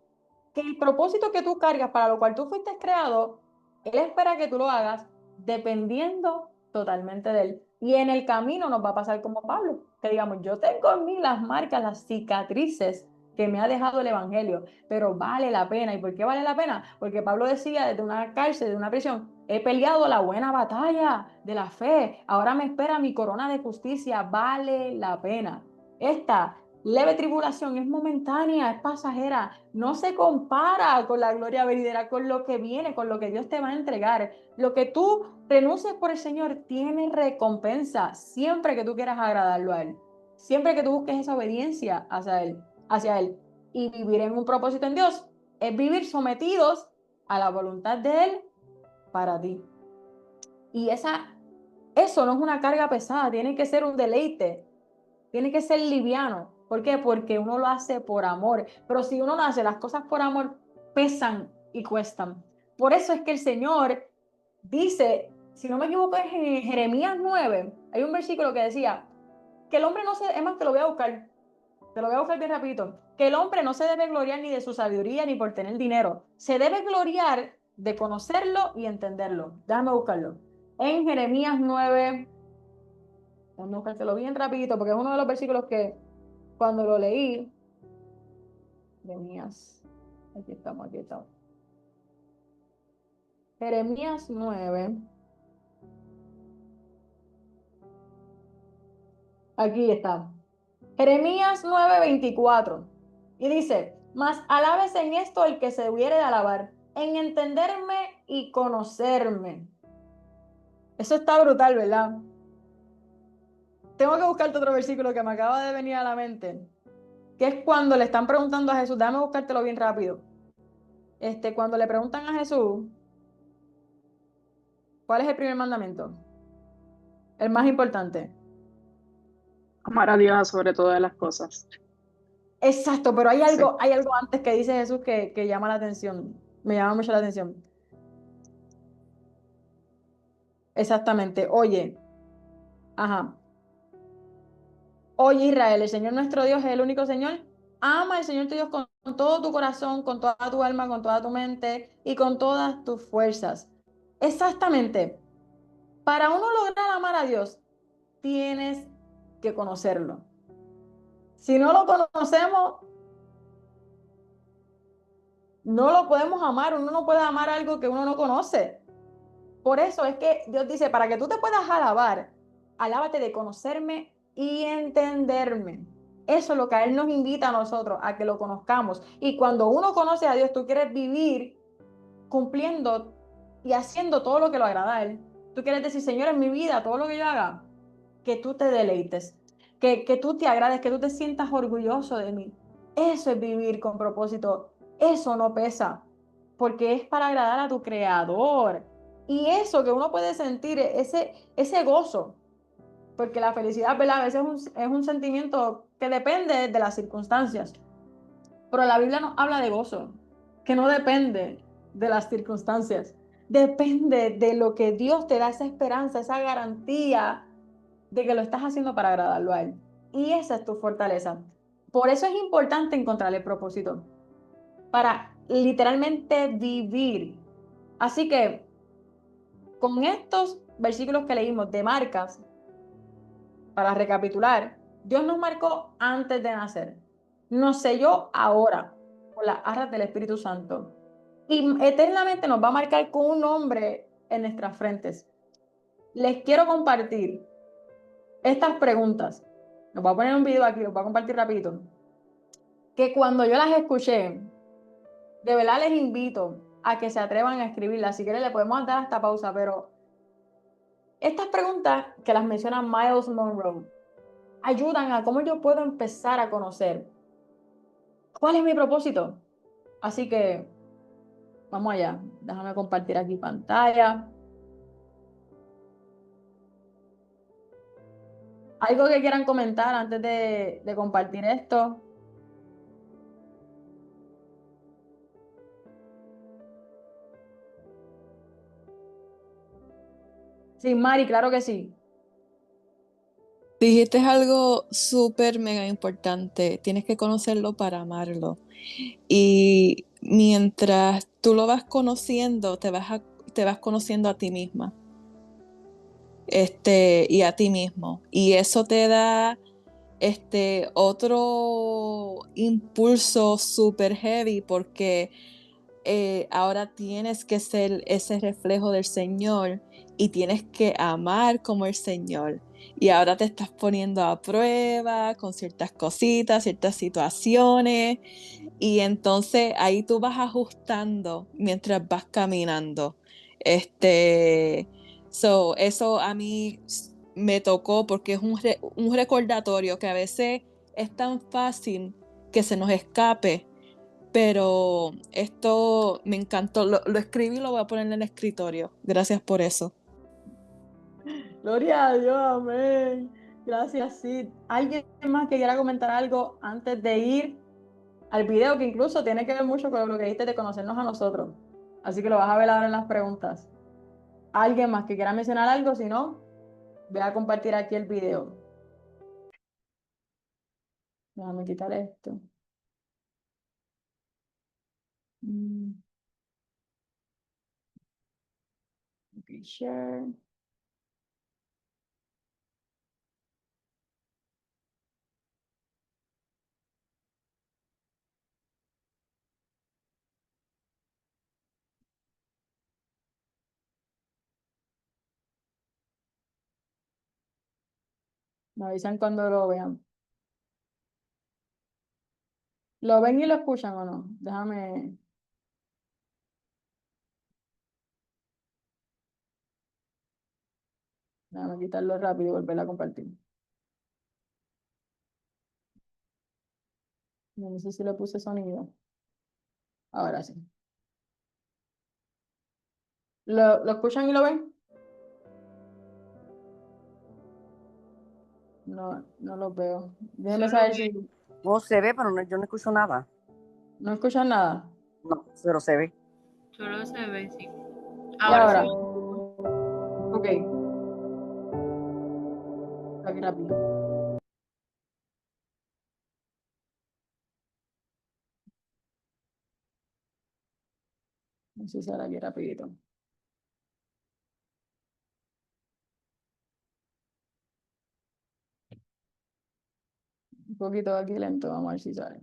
que el propósito que tú cargas para lo cual tú fuiste creado, Él espera que tú lo hagas dependiendo totalmente de Él. Y en el camino nos va a pasar como Pablo, que digamos, yo tengo en mí las marcas, las cicatrices que me ha dejado el Evangelio, pero vale la pena. ¿Y por qué vale la pena? Porque Pablo decía desde una cárcel, de una prisión, he peleado la buena batalla de la fe, ahora me espera mi corona de justicia, vale la pena. Esta leve tribulación es momentánea, es pasajera, no se compara con la gloria venidera, con lo que viene, con lo que Dios te va a entregar. Lo que tú renuncies por el Señor tiene recompensa siempre que tú quieras agradarlo a Él, siempre que tú busques esa obediencia hacia Él. Y vivir en un propósito en Dios es vivir sometidos a la voluntad de Él para ti. Y eso no es una carga pesada, tiene que ser un deleite, tiene que ser liviano. ¿Por qué? Porque uno lo hace por amor. Pero si uno no hace las cosas por amor, pesan y cuestan. Por eso es que el Señor dice, si no me equivoco, es en Jeremías 9, hay un versículo que decía que el hombre no se, es más, te lo voy a buscar bien rapidito, que el hombre no se debe gloriar ni de su sabiduría ni por tener dinero, se debe gloriar de conocerlo y entenderlo. Déjame buscarlo. En Jeremías 9, vamos a buscártelo bien rapidito porque es uno de los versículos que cuando lo leí, Jeremías, aquí estamos. Jeremías 9, aquí está. Jeremías 9:24. Y dice, mas alábese en esto el que se hubiere de alabar, en entenderme y conocerme. Eso está brutal, ¿verdad? Tengo que buscarte otro versículo que me acaba de venir a la mente, que es cuando le están preguntando a Jesús, déjame buscártelo bien rápido. Cuando le preguntan a Jesús, ¿cuál es el primer mandamiento? El más importante. Amar a Dios sobre todas las cosas. Exacto, pero hay Sí. algo antes que dice Jesús que llama la atención, me llama mucho la atención. Exactamente, oye, ajá. Oye Israel, el Señor nuestro Dios es el único Señor. Ama al Señor tu Dios con todo tu corazón, con toda tu alma, con toda tu mente y con todas tus fuerzas. Exactamente. Para uno lograr amar a Dios, tienes que conocerlo. Si no lo conocemos, no lo podemos amar. Uno no puede amar algo que uno no conoce. Por eso es que Dios dice, para que tú te puedas alabar, alábate de conocerme y entenderme. Eso es lo que a Él nos invita a nosotros, a que lo conozcamos. Y cuando uno conoce a Dios, tú quieres vivir cumpliendo y haciendo todo lo que lo agrada a Él. Tú quieres decir, Señor, en mi vida, todo lo que yo haga, que tú te deleites, que tú te agrades, que tú te sientas orgulloso de mí. Eso es vivir con propósito. Eso no pesa, porque es para agradar a tu Creador. Y eso que uno puede sentir, ese gozo, porque la felicidad, ¿verdad? A veces es un sentimiento que depende de las circunstancias, pero la Biblia nos habla de gozo, que no depende de las circunstancias, depende de lo que Dios te da, esa esperanza, esa garantía de que lo estás haciendo para agradarlo a Él. Y esa es tu fortaleza. Por eso es importante encontrar el propósito, para literalmente vivir. Así que con estos versículos que leímos de marcas, para recapitular, Dios nos marcó antes de nacer, nos selló ahora con las arras del Espíritu Santo y eternamente nos va a marcar con un nombre en nuestras frentes. Les quiero compartir estas preguntas. Los voy a poner un video aquí, los voy a compartir rapidito. Que cuando yo las escuché, de verdad les invito a que se atrevan a escribirlas. Si quieren le podemos dar hasta pausa, pero estas preguntas que las menciona Miles Monroe ayudan a cómo yo puedo empezar a conocer cuál es mi propósito. Así que vamos allá. Déjame compartir aquí pantalla. ¿Algo que quieran comentar antes de compartir esto? Sí, Mari, claro que sí. Dijiste algo súper mega importante. Tienes que conocerlo para amarlo. Y mientras tú lo vas conociendo, te vas conociendo a ti misma. Y a ti mismo. Y eso te da otro impulso súper heavy porque ahora tienes que ser ese reflejo del Señor y tienes que amar como el Señor. Y ahora te estás poniendo a prueba con ciertas cositas, ciertas situaciones. Y entonces ahí tú vas ajustando mientras vas caminando. Eso a mí me tocó porque es un recordatorio que a veces es tan fácil que se nos escape, pero esto me encantó, lo escribí y lo voy a poner en el escritorio. Gracias por eso. Gloria a Dios, amén. Gracias, Sid. ¿Alguien más que quiera comentar algo antes de ir al video, que incluso tiene que ver mucho con lo que dijiste de conocernos a nosotros? Así que lo vas a ver ahora en las preguntas. ¿Alguien más que quiera mencionar algo? Si no, voy a compartir aquí el video. Déjame quitar esto. Okay, share. Me avisan cuando lo vean. ¿Lo ven y lo escuchan o no? Déjame quitarlo rápido y volver a compartir. No sé si le puse sonido. Ahora sí. ¿Lo escuchan y lo ven? No, no lo veo. Déjenme saber si No se ve, pero yo no escucho nada. no escuchan nada. No, pero se ve. Solo se ve, sí. Y Ahora ahora. sí. Ok. Aquí rápido. No sé si ahora aquí rapidito. Un poquito aquí lento, vamos a ver si sale.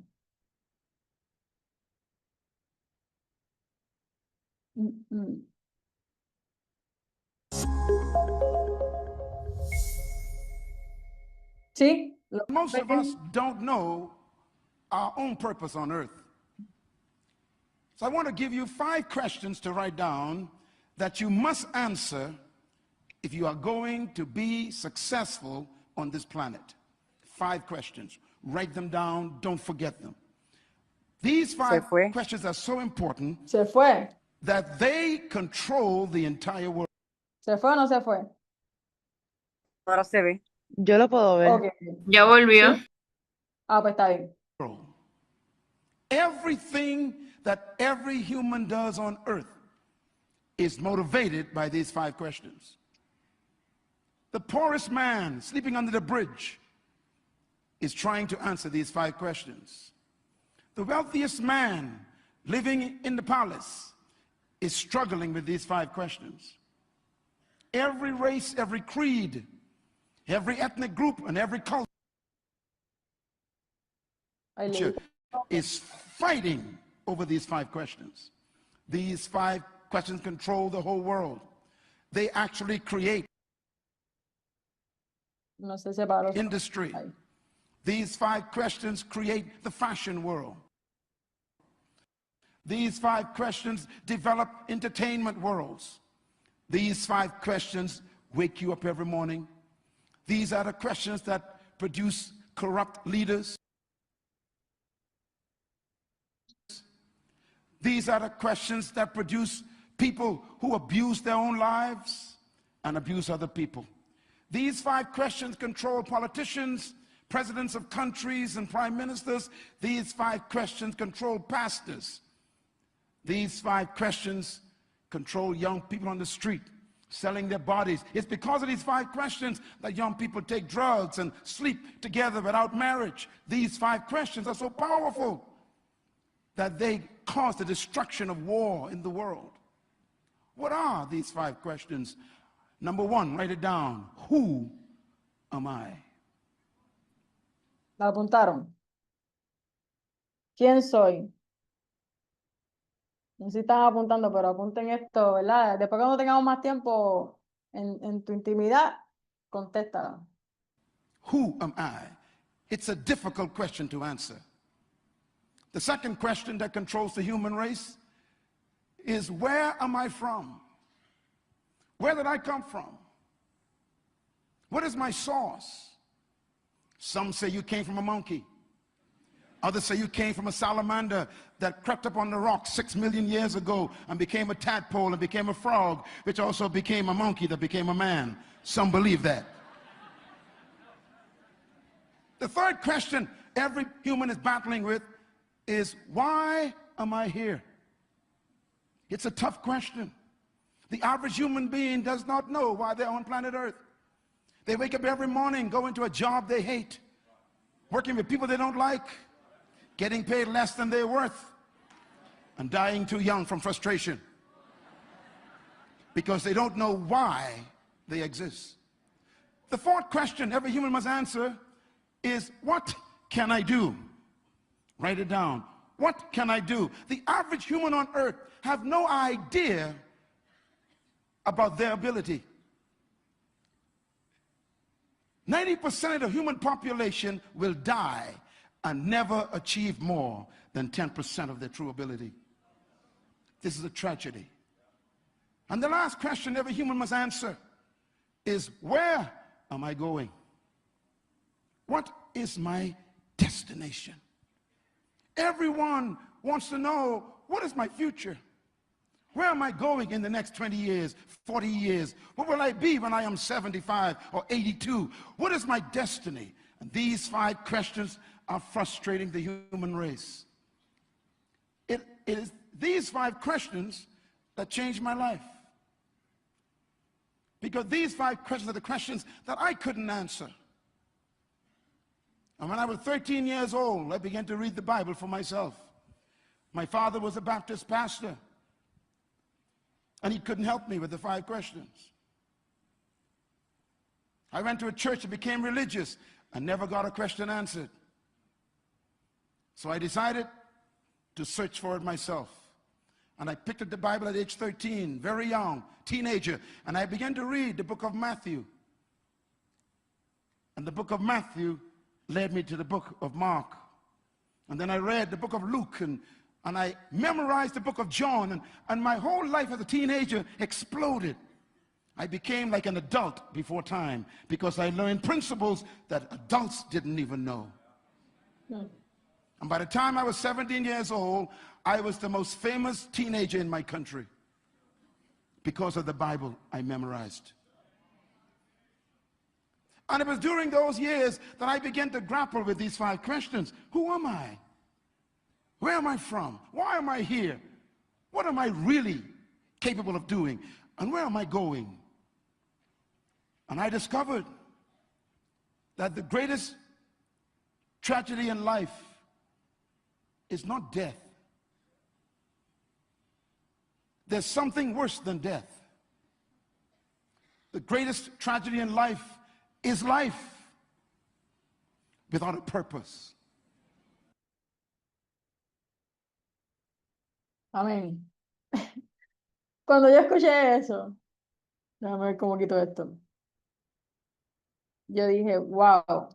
¿Sí? Most of us don't know our own purpose on earth. So I want to give you 5 questions to write down that you must answer if you are going to be successful on this planet. 5 questions. Write them down. Don't forget them. These 5 questions are so important ¿Se fue? that they control the entire world. ¿Se fue o no se fue? Ahora se ve. Yo lo puedo ver. Ok. Ya volvió. ¿Sí? Ah, pues está bien. Everything that every human does on earth is motivated by these 5 questions. The poorest man sleeping under the bridge is trying to answer these 5 questions. The wealthiest man living in the palace is struggling with these 5 questions. Every race, every creed, Every ethnic group and every culture Ay, leí. is fighting over these 5 questions. These 5 questions control the whole world. They actually create No se separó. industry. Ay. These 5 questions create the fashion world. These 5 questions develop entertainment worlds. These 5 questions wake you up every morning. These are the questions that produce corrupt leaders. These are the questions that produce people who abuse their own lives and abuse other people. These 5 questions control politicians, presidents of countries, and prime ministers. These 5 questions control pastors. These 5 questions control young people on the street, selling their bodies. It's because of these 5 questions that young people take drugs and sleep together without marriage. These 5 questions are so powerful that they cause the destruction of war in the world. What are these 5 questions? Number 1, write it down. Who am I? ¿La apuntaron? ¿Quién soy? No sé si están apuntando, pero apunten esto, ¿verdad? Después cuando tengamos más tiempo en tu intimidad, contéstala. Who am I? It's a difficult question to answer. The second question that controls the human race is, where am I from? Where did I come from? What is my source? Some say you came from a monkey. Others say you came from a salamander that crept up on the rock 6 million years ago and became a tadpole and became a frog, which also became a monkey that became a man. Some believe that. The third question every human is battling with is, why am I here? It's a tough question. The average human being does not know why they're on planet Earth. They wake up every morning, go into a job they hate, working with people they don't like, getting paid less than they're worth, and dying too young from frustration because they don't know why they exist. The fourth question every human must answer is, what can I do? Write it down. What can I do? The average human on earth have no idea about their ability. 90% of the human population will die and never achieve more than 10% of their true ability. This is a tragedy. And the last question every human must answer is, where am I going? What is my destination? Everyone wants to know, what is my future? Where am I going in the next 20 years, 40 years? What will I be when I am 75 or 82? What is my destiny? And these 5 questions are frustrating the human race. It is these 5 questions that changed my life. Because these 5 questions are the questions that I couldn't answer. And when I was 13 years old, I began to read the Bible for myself. My father was a Baptist pastor, and he couldn't help me with the 5 questions. I went to a church and became religious and never got a question answered. So I decided to search for it myself. And I picked up the Bible at age 13, very young, teenager, and I began to read the book of Matthew. And the book of Matthew led me to the book of Mark. And then I read the book of Luke, and I memorized the book of John, and my whole life as a teenager exploded. I became like an adult before time because I learned principles that adults didn't even know. And by the time I was 17 years old, I was the most famous teenager in my country because of the Bible I memorized. And it was during those years that I began to grapple with these 5 questions. Who am I? Where am I from? Why am I here? What am I really capable of doing? And where am I going? And I discovered that the greatest tragedy in life is not death. There's something worse than death. The greatest tragedy in life is life without a purpose. Amén. Cuando yo escuché eso, déjame ver cómo quito esto. Yo dije, wow,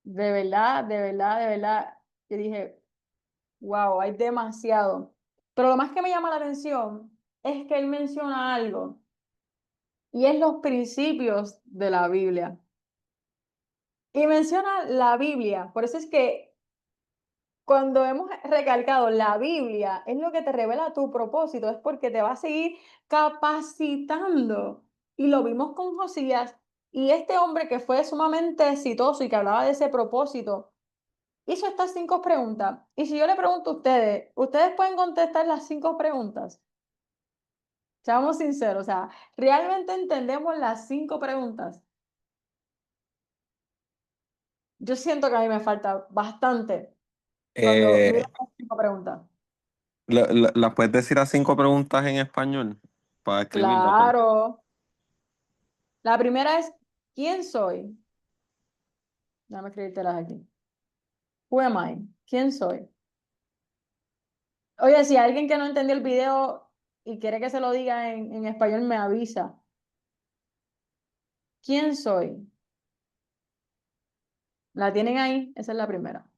de verdad, de verdad, de verdad. Yo dije, wow, hay demasiado. Pero lo más que me llama la atención es que él menciona algo, y es los principios de la Biblia. Y menciona la Biblia, por eso es que cuando hemos recalcado la Biblia, es lo que te revela tu propósito, es porque te va a seguir capacitando. Y lo vimos con Josías, y este hombre que fue sumamente exitoso y que hablaba de ese propósito, hizo estas 5 preguntas. Y si yo le pregunto a ustedes, ¿ustedes pueden contestar las 5 preguntas? Seamos sinceros, o sea, ¿realmente entendemos las 5 preguntas? Yo siento que a mí me falta bastante cuando miro Eh, las 5 preguntas. ¿Las puedes decir a 5 preguntas en español para escribirlas? Claro. La primera es, ¿quién soy? Déjame escribírtelas aquí. Who am I? ¿Quién soy? Oye, si hay alguien que no entendió el video y quiere que se lo diga en español, me avisa. ¿Quién soy? ¿La tienen ahí? Esa es la primera.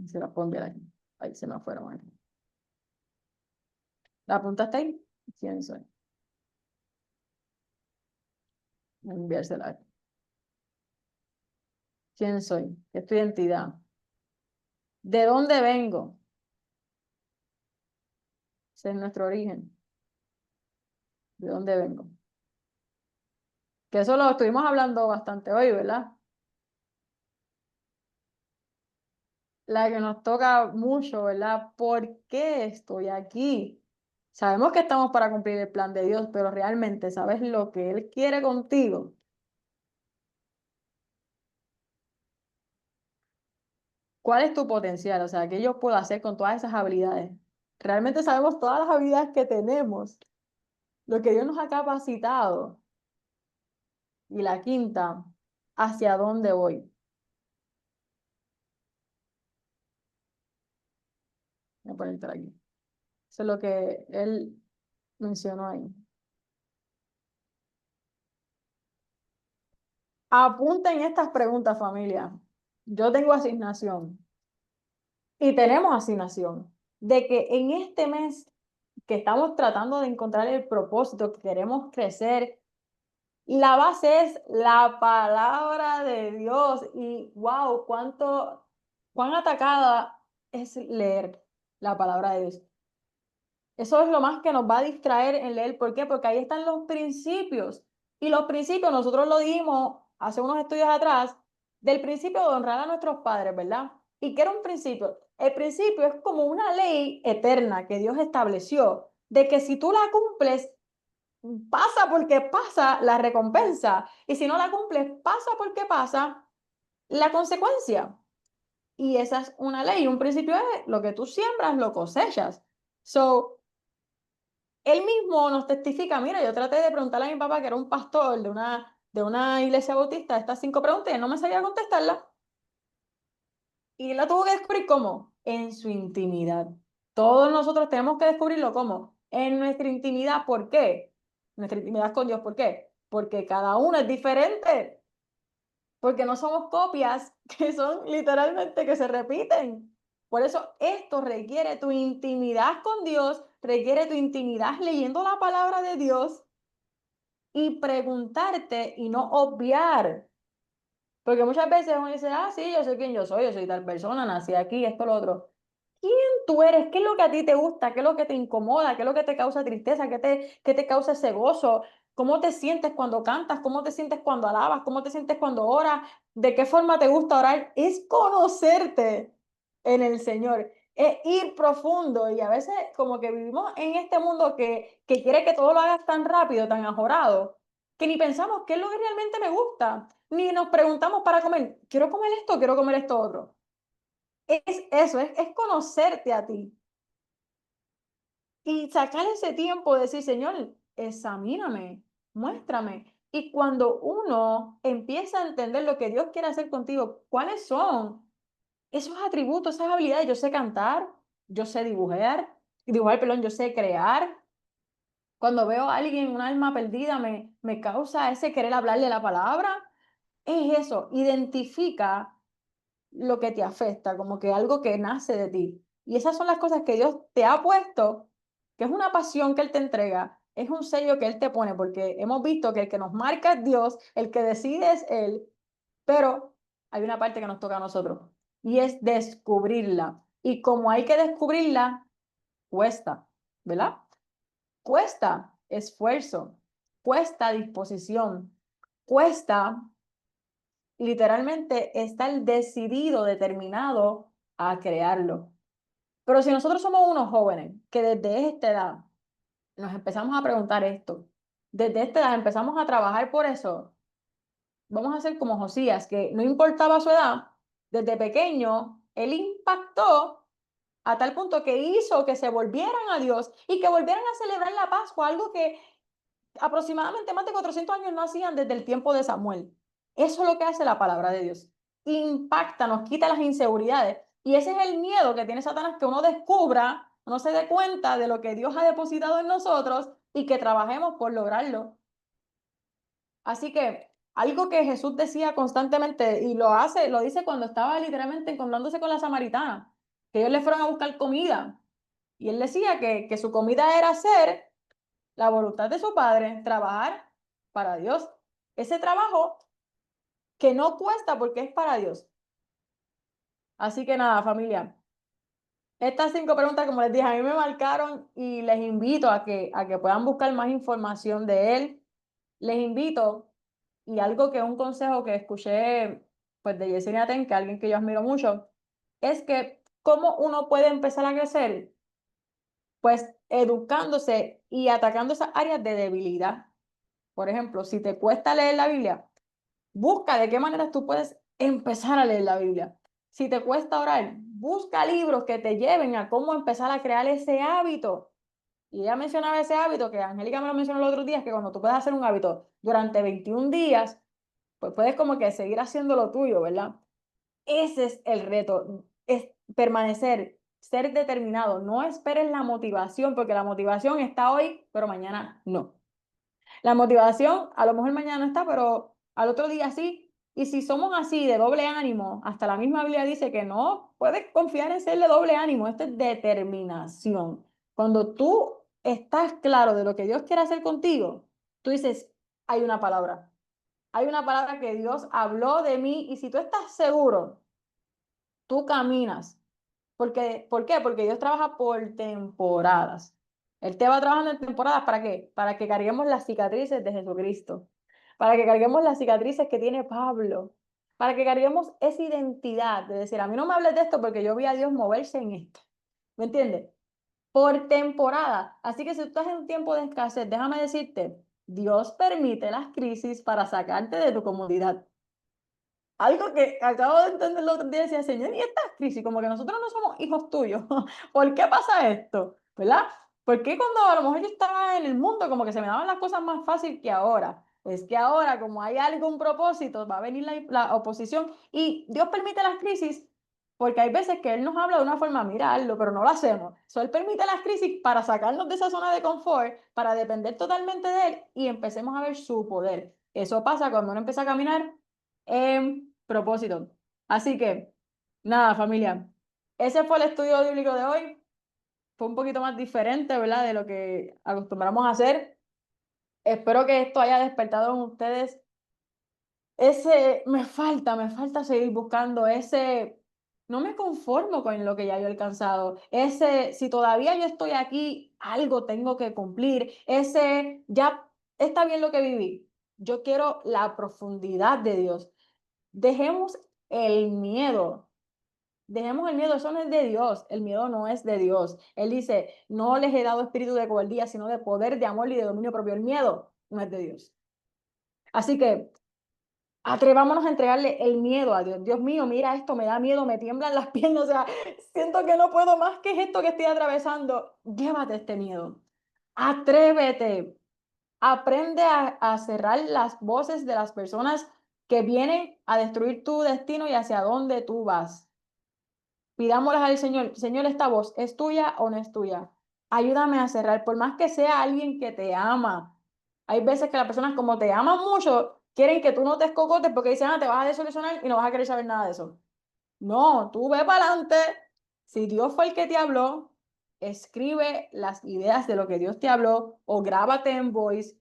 Se la pongo aquí. Ahí se me fueron aquí. ¿La apuntaste ahí? ¿Quién soy? Voy a enviársela aquí. ¿Quién soy? ¿Qué es tu identidad? ¿De dónde vengo? Ese es nuestro origen. ¿De dónde vengo? Que eso lo estuvimos hablando bastante hoy, ¿verdad? La que nos toca mucho, ¿verdad? ¿Por qué estoy aquí? Sabemos que estamos para cumplir el plan de Dios, pero realmente sabes lo que Él quiere contigo. ¿Cuál es tu potencial? O sea, ¿qué yo puedo hacer con todas esas habilidades? Realmente sabemos todas las habilidades que tenemos, lo que Dios nos ha capacitado. Y la quinta, ¿hacia dónde voy? Voy a ponértela aquí. Eso es lo que Él mencionó ahí. Apunten estas preguntas, familia. Yo tengo asignación y tenemos asignación de que en este mes que estamos tratando de encontrar el propósito, que queremos crecer, la base es la palabra de Dios. Y wow, cuán atacada es leer la palabra de Dios. Eso es lo más que nos va a distraer en leer. ¿Por qué? Porque ahí están los principios. Y los principios, nosotros lo dimos hace unos estudios atrás, del principio de honrar a nuestros padres, ¿verdad? ¿Y qué era un principio? El principio es como una ley eterna que Dios estableció, de que si tú la cumples, pasa porque pasa la recompensa. Y si no la cumples, pasa porque pasa la consecuencia. Y esa es una ley. Un principio es lo que tú siembras, lo cosechas. So, él mismo nos testifica, mira, yo traté de preguntarle a mi papá, que era un pastor de una iglesia bautista, estas 5 preguntas y él no me sabía contestarlas. Y él la tuvo que descubrir cómo, en su intimidad. Todos nosotros tenemos que descubrirlo cómo, en nuestra intimidad. ¿Por qué? Nuestra intimidad con Dios, ¿por qué? Porque cada uno es diferente. Porque no somos copias que son literalmente que se repiten. Por eso esto requiere tu intimidad con Dios, requiere tu intimidad leyendo la palabra de Dios y preguntarte y no obviar. Porque muchas veces uno dice, ah, sí, yo soy quien yo soy tal persona, nací aquí, esto, lo otro. ¿Quién tú eres? ¿Qué es lo que a ti te gusta? ¿Qué es lo que te incomoda? ¿Qué es lo que te causa tristeza? ¿Qué te causa ese gozo? ¿Cómo te sientes cuando cantas? ¿Cómo te sientes cuando alabas? ¿Cómo te sientes cuando oras? ¿De qué forma te gusta orar? Es conocerte en el Señor, es ir profundo. Y a veces como que vivimos en este mundo que quiere que todo lo hagas tan rápido, tan ajorado, que ni pensamos qué es lo que realmente me gusta, ni nos preguntamos para comer, quiero comer esto otro. Es eso, es conocerte a ti y sacar ese tiempo de decir, Señor, examíname, muéstrame. Y cuando uno empieza a entender lo que Dios quiere hacer contigo, ¿cuáles son esos atributos, esas habilidades? Yo sé cantar, yo sé dibujar, perdón, yo sé crear. Cuando veo a alguien, un alma perdida, me causa ese querer hablarle la palabra. Es eso, identifica lo que te afecta, como que algo que nace de ti. Y esas son las cosas que Dios te ha puesto, que es una pasión que Él te entrega, es un sello que Él te pone, porque hemos visto que el que nos marca es Dios, el que decide es Él, pero hay una parte que nos toca a nosotros y es descubrirla. Y como hay que descubrirla, cuesta, ¿verdad? Cuesta esfuerzo, cuesta disposición, cuesta literalmente estar decidido, determinado a crearlo. Pero si nosotros somos unos jóvenes que desde esta edad nos empezamos a preguntar esto, desde esta edad empezamos a trabajar por eso, vamos a ser como Josías, que no importaba su edad, desde pequeño, él impactó a tal punto que hizo que se volvieran a Dios y que volvieran a celebrar la Pascua, algo que aproximadamente más de 400 años no hacían desde el tiempo de Samuel. Eso es lo que hace la palabra de Dios. Impacta, nos quita las inseguridades. Y ese es el miedo que tiene Satanás, que uno descubra, uno se dé cuenta de lo que Dios ha depositado en nosotros y que trabajemos por lograrlo. Así que algo que Jesús decía constantemente, y lo dice cuando estaba literalmente encontrándose con la samaritana, que ellos le fueron a buscar comida. Y él decía que su comida era hacer la voluntad de su padre, trabajar para Dios. Ese trabajo que no cuesta porque es para Dios. Así que nada, familia. Estas 5 preguntas, como les dije, a mí me marcaron y les invito a que puedan buscar más información de él. Les invito, y algo que un consejo que escuché pues de Yesenia Ten, que es alguien que yo admiro mucho, es que cómo uno puede empezar a crecer, pues educándose y atacando esas áreas de debilidad. Por ejemplo, si te cuesta leer la Biblia, busca de qué manera tú puedes empezar a leer la Biblia. Si te cuesta orar, busca libros que te lleven a cómo empezar a crear ese hábito. Y ella mencionaba ese hábito, que Angélica me lo mencionó los otros días, que cuando tú puedes hacer un hábito durante 21 días, pues puedes como que seguir haciendo lo tuyo, ¿verdad? Ese es el reto, es permanecer, ser determinado. No esperes la motivación, porque la motivación está hoy, pero mañana no. La motivación a lo mejor mañana no está, pero al otro día sí. Y si somos así de doble ánimo, hasta la misma Biblia dice que no puedes confiar en ser de doble ánimo. Esto es determinación. Cuando tú estás claro de lo que Dios quiere hacer contigo, tú dices, hay una palabra. Hay una palabra que Dios habló de mí y si tú estás seguro, tú caminas. Porque, ¿por qué? Porque Dios trabaja por temporadas. Él te va trabajando en temporadas, ¿para qué? Para que carguemos las cicatrices de Jesucristo, para que carguemos las cicatrices que tiene Pablo, para que carguemos esa identidad de decir, a mí no me hables de esto porque yo vi a Dios moverse en esto. ¿Me entiendes? Por temporada. Así que si tú estás en un tiempo de escasez, déjame decirte, Dios permite las crisis para sacarte de tu comodidad. Algo que acabo de entender el otro día, decía, Señor, y esta crisis, como que nosotros no somos hijos tuyos. ¿Por qué pasa esto? ¿Verdad? ¿Por qué cuando a lo mejor yo estaba en el mundo, como que se me daban las cosas más fácil que ahora? Es que ahora, como hay algún propósito, va a venir la oposición y Dios permite las crisis porque hay veces que Él nos habla de una forma, mira, hazlo, pero no lo hacemos. So, Él permite las crisis para sacarnos de esa zona de confort, para depender totalmente de Él y empecemos a ver su poder. Eso pasa cuando uno empieza a caminar en propósito. Así que, nada, familia. Ese fue el estudio bíblico de hoy. Fue un poquito más diferente, ¿verdad? De lo que acostumbramos a hacer. Espero que esto haya despertado en ustedes me falta seguir buscando no me conformo con lo que ya yo he alcanzado. Si todavía yo estoy aquí, algo tengo que cumplir. Ya está bien lo que viví. Yo quiero la profundidad de Dios. Dejemos el miedo. Dejemos el miedo, eso no es de Dios, el miedo no es de Dios. Él dice, no les he dado espíritu de cobardía, sino de poder, de amor y de dominio propio. El miedo no es de Dios. Así que atrevámonos a entregarle el miedo a Dios. Dios mío, mira esto, me da miedo, me tiemblan las piernas, o sea, siento que no puedo más. ¿Qué es esto que estoy atravesando? Llévate este miedo. Atrévete. Aprende a cerrar las voces de las personas que vienen a destruir tu destino y hacia dónde tú vas. Pidámosles al Señor, Señor, esta voz, ¿es tuya o no es tuya? Ayúdame a cerrar, por más que sea alguien que te ama. Hay veces que las personas, como te aman mucho, quieren que tú no te escocotes porque dicen, te vas a desolucionar y no vas a querer saber nada de eso. No, tú ve para adelante. Si Dios fue el que te habló, escribe las ideas de lo que Dios te habló o grábate en voice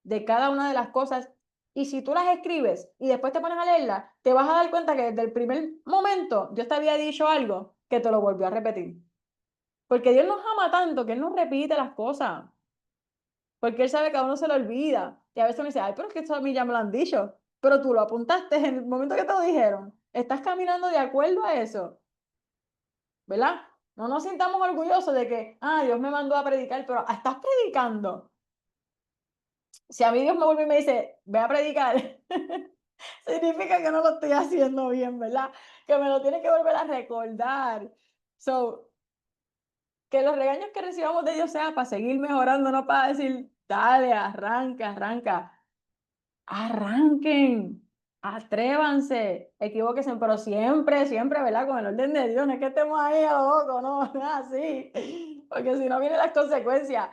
de cada una de las cosas. Y si tú las escribes y después te pones a leerlas, te vas a dar cuenta que desde el primer momento Dios te había dicho algo que te lo volvió a repetir. Porque Dios nos ama tanto que Él nos repite las cosas. Porque Él sabe que a uno se lo olvida. Y a veces uno dice, ay, pero es que esto a mí ya me lo han dicho. Pero tú lo apuntaste en el momento que te lo dijeron. Estás caminando de acuerdo a eso. ¿Verdad? No nos sintamos orgullosos de que, Dios me mandó a predicar, pero estás predicando. Si a mí Dios me vuelve y me dice, ve a predicar, significa que no lo estoy haciendo bien, ¿verdad? Que me lo tiene que volver a recordar. So, que los regaños que recibamos de Dios sea para seguir mejorando, no para decir, dale, arranca, arranca. Arranquen, atrévanse, equivóquense, pero siempre, siempre, ¿verdad? Con el orden de Dios, no es que estemos ahí a lo loco, no, no es así, porque si no vienen las consecuencias.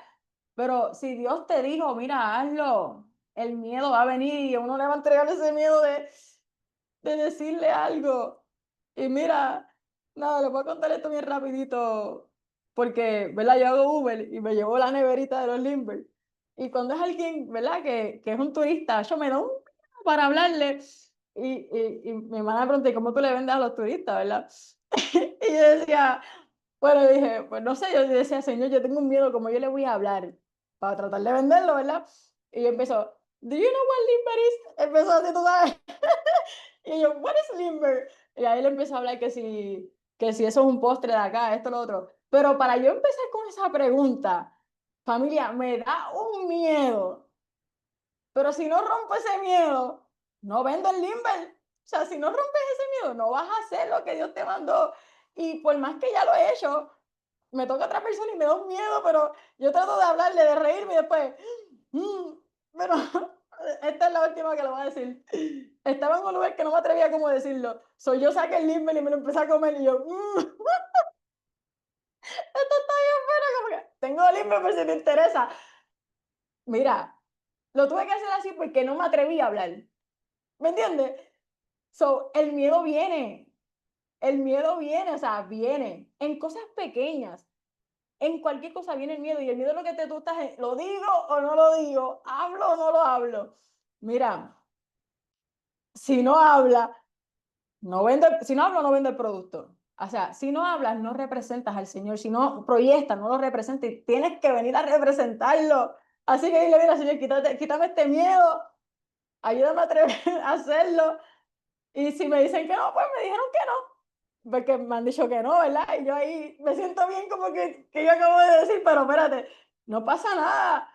Pero si Dios te dijo, mira, hazlo, el miedo va a venir y uno le va a entregar ese miedo de decirle algo. Y mira, nada, les voy a contar esto bien rapidito, porque, ¿verdad? Yo hago Uber y me llevo la neverita de los Limber. Y cuando es alguien, ¿verdad? Que es un turista, yo me da un miedo para hablarle. Y mi hermana me preguntó, ¿cómo tú le vendes a los turistas, verdad? Y yo decía, bueno, yo dije, pues no sé, yo decía, Señor, yo tengo un miedo, como yo le voy a hablar para tratar de venderlo, ¿verdad? Y empezó, ¿Do you know what limber is? Empezó así, tú sabes. Y yo, what is limber? Y ahí le empezó a hablar que si eso es un postre de acá, esto, lo otro. Pero para yo empezar con esa pregunta, familia, me da un miedo. Pero si no rompo ese miedo, no vendo el limber. O sea, si no rompes ese miedo, no vas a hacer lo que Dios te mandó. Y por más que ya lo he hecho, me toca otra persona y me da un miedo, pero yo trato de hablarle, de reírme y después, pero esta es la última que lo voy a decir. Estaba en un lugar que no me atrevía a cómo decirlo. Yo saqué el limber y me lo empecé a comer y yo, esto está bien bueno, como que tengo limber por si te interesa. Mira, lo tuve que hacer así porque no me atreví a hablar. ¿Me entiendes? El miedo viene. El miedo viene, o sea, viene en cosas pequeñas. En cualquier cosa viene el miedo. Y el miedo es lo que tú estás, ¿lo digo o no lo digo? ¿Hablo o no lo hablo? Mira, si no habla, si no hablo, no vendo el producto. O sea, si no hablas, no representas al Señor. Si no proyectas, no lo representas. Y tienes que venir a representarlo. Así que dile, mira, Señor, quítame este miedo. Ayúdame a atrever a hacerlo. Y si me dicen que no, pues me dijeron que no. Porque me han dicho que no, ¿verdad? Y yo ahí me siento bien como que yo acabo de decir, pero espérate, no pasa nada.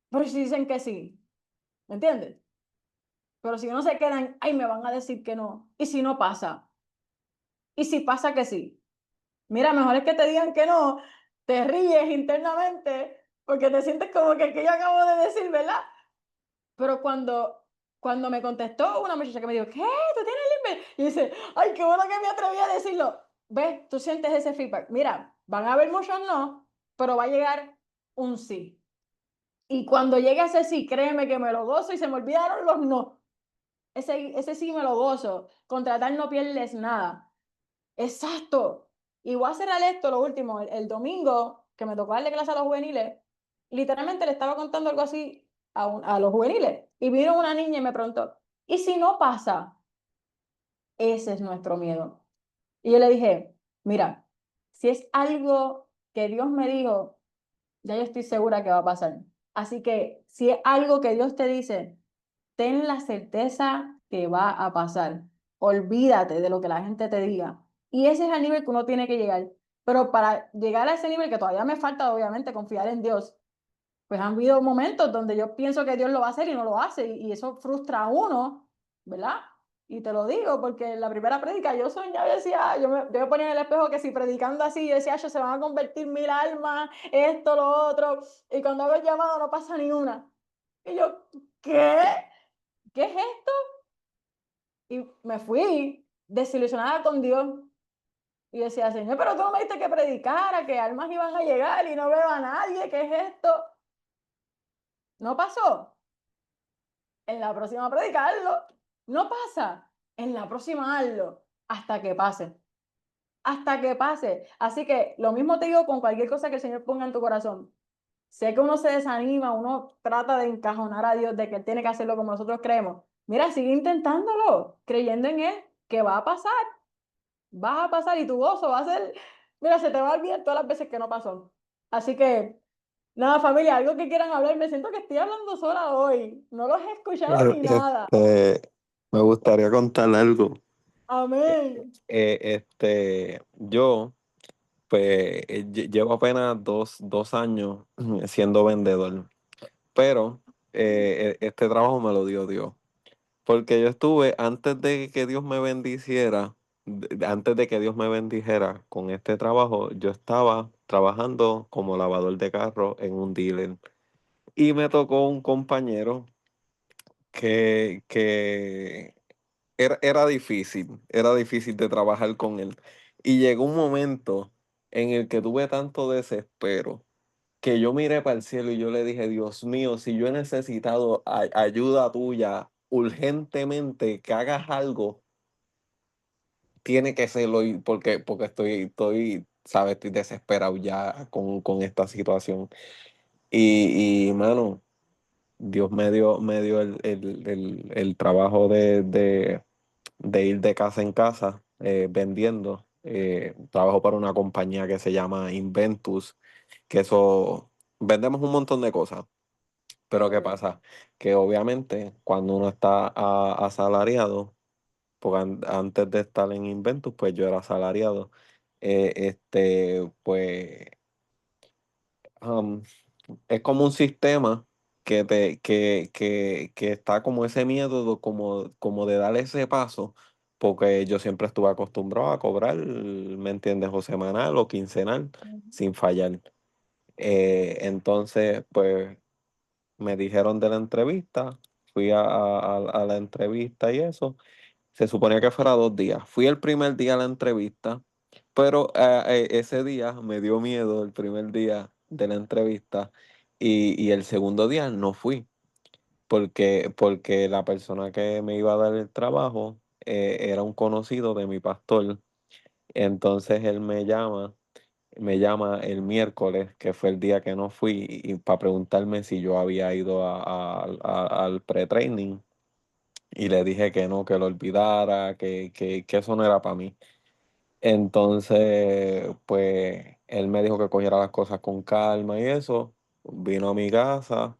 Pero si dicen que sí, ¿me entiendes? Pero si no se quedan, ay, me van a decir que no. ¿Y si no pasa? ¿Y si pasa que sí? Mira, mejor es que te digan que no, te ríes internamente, porque te sientes como que yo acabo de decir, ¿verdad? Pero cuando me contestó una muchacha que me dijo, ¿qué? ¿Tú tienes limber? Y dice, ay, qué bueno que me atreví a decirlo. ¿Ves? Tú sientes ese feedback. Mira, van a haber muchos no, pero va a llegar un sí. Y cuando llegue ese sí, créeme que me lo gozo y se me olvidaron los no. Ese sí me lo gozo. Contratar no pierdes nada. Exacto. Y voy a cerrar esto, lo último. El domingo, que me tocó darle clase a los juveniles, literalmente le estaba contando algo así a los juveniles. Y vino una niña y me preguntó, ¿y si no pasa? Ese es nuestro miedo. Y yo le dije, mira, si es algo que Dios me dijo, ya yo estoy segura que va a pasar. Así que si es algo que Dios te dice, ten la certeza que va a pasar. Olvídate de lo que la gente te diga. Y ese es el nivel que uno tiene que llegar. Pero para llegar a ese nivel, que todavía me falta, obviamente, confiar en Dios, pues han habido momentos donde yo pienso que Dios lo va a hacer y no lo hace. Y eso frustra a uno, ¿verdad? Y te lo digo porque en la primera prédica yo soñaba y decía, yo me ponía en el espejo que si predicando así, yo decía, se van a convertir 1000 almas, esto, lo otro. Y cuando hago el llamado no pasa ni una. Y yo, ¿qué? ¿Qué es esto? Y me fui desilusionada con Dios. Y decía, Señor, pero tú no me dijiste que predicara, que almas iban a llegar y no veo a nadie, ¿qué es esto? No pasó. En la próxima predicarlo. No pasa. En la próxima hazlo. Hasta que pase. Hasta que pase. Así que lo mismo te digo con cualquier cosa que el Señor ponga en tu corazón. Sé que uno se desanima, uno trata de encajonar a Dios de que Él tiene que hacerlo como nosotros creemos. Mira, sigue intentándolo, creyendo en Él, que va a pasar. Va a pasar y tu gozo va a ser, mira, se te va a olvidar todas las veces que no pasó. Así que, nada, familia, algo que quieran hablar. Me siento que estoy hablando sola hoy. No los he escuchado ni nada. Me gustaría contar algo. Amén. Yo, pues, llevo apenas dos años siendo vendedor, pero este trabajo me lo dio Dios. Porque yo estuve, antes de que Dios me bendiciera, antes de que Dios me bendijera con este trabajo, yo estaba trabajando como lavador de carro en un dealer. Y me tocó un compañero que era difícil de trabajar con él. Y llegó un momento en el que tuve tanto desespero que yo miré para el cielo y yo le dije, Dios mío, si yo he necesitado ayuda tuya urgentemente, que hagas algo, tiene que serlo porque sabes, estoy desesperado ya con esta situación. Mano, Dios me dio el trabajo de ir de casa en casa vendiendo. Trabajo para una compañía que se llama Inventus, que eso, vendemos un montón de cosas. Pero ¿qué pasa? Que obviamente cuando uno está asalariado, porque antes de estar en Inventus, pues yo era asalariado, pues um, es como un sistema que está como ese miedo como de dar ese paso, porque yo siempre estuve acostumbrado a cobrar, ¿me entiendes? O semanal o quincenal, sin fallar. Entonces, pues me dijeron de la entrevista, fui a la entrevista y eso. Se suponía que fuera 2 días. Fui el primer día a la entrevista, pero ese día me dio miedo el primer día de la entrevista y el segundo día no fui porque la persona que me iba a dar el trabajo era un conocido de mi pastor. Entonces él me llama el miércoles, que fue el día que no fui, y para preguntarme si yo había ido al pre-training. Y le dije que no, que lo olvidara, que eso no era para mí. Entonces, pues él me dijo que cogiera las cosas con calma y eso. Vino a mi casa,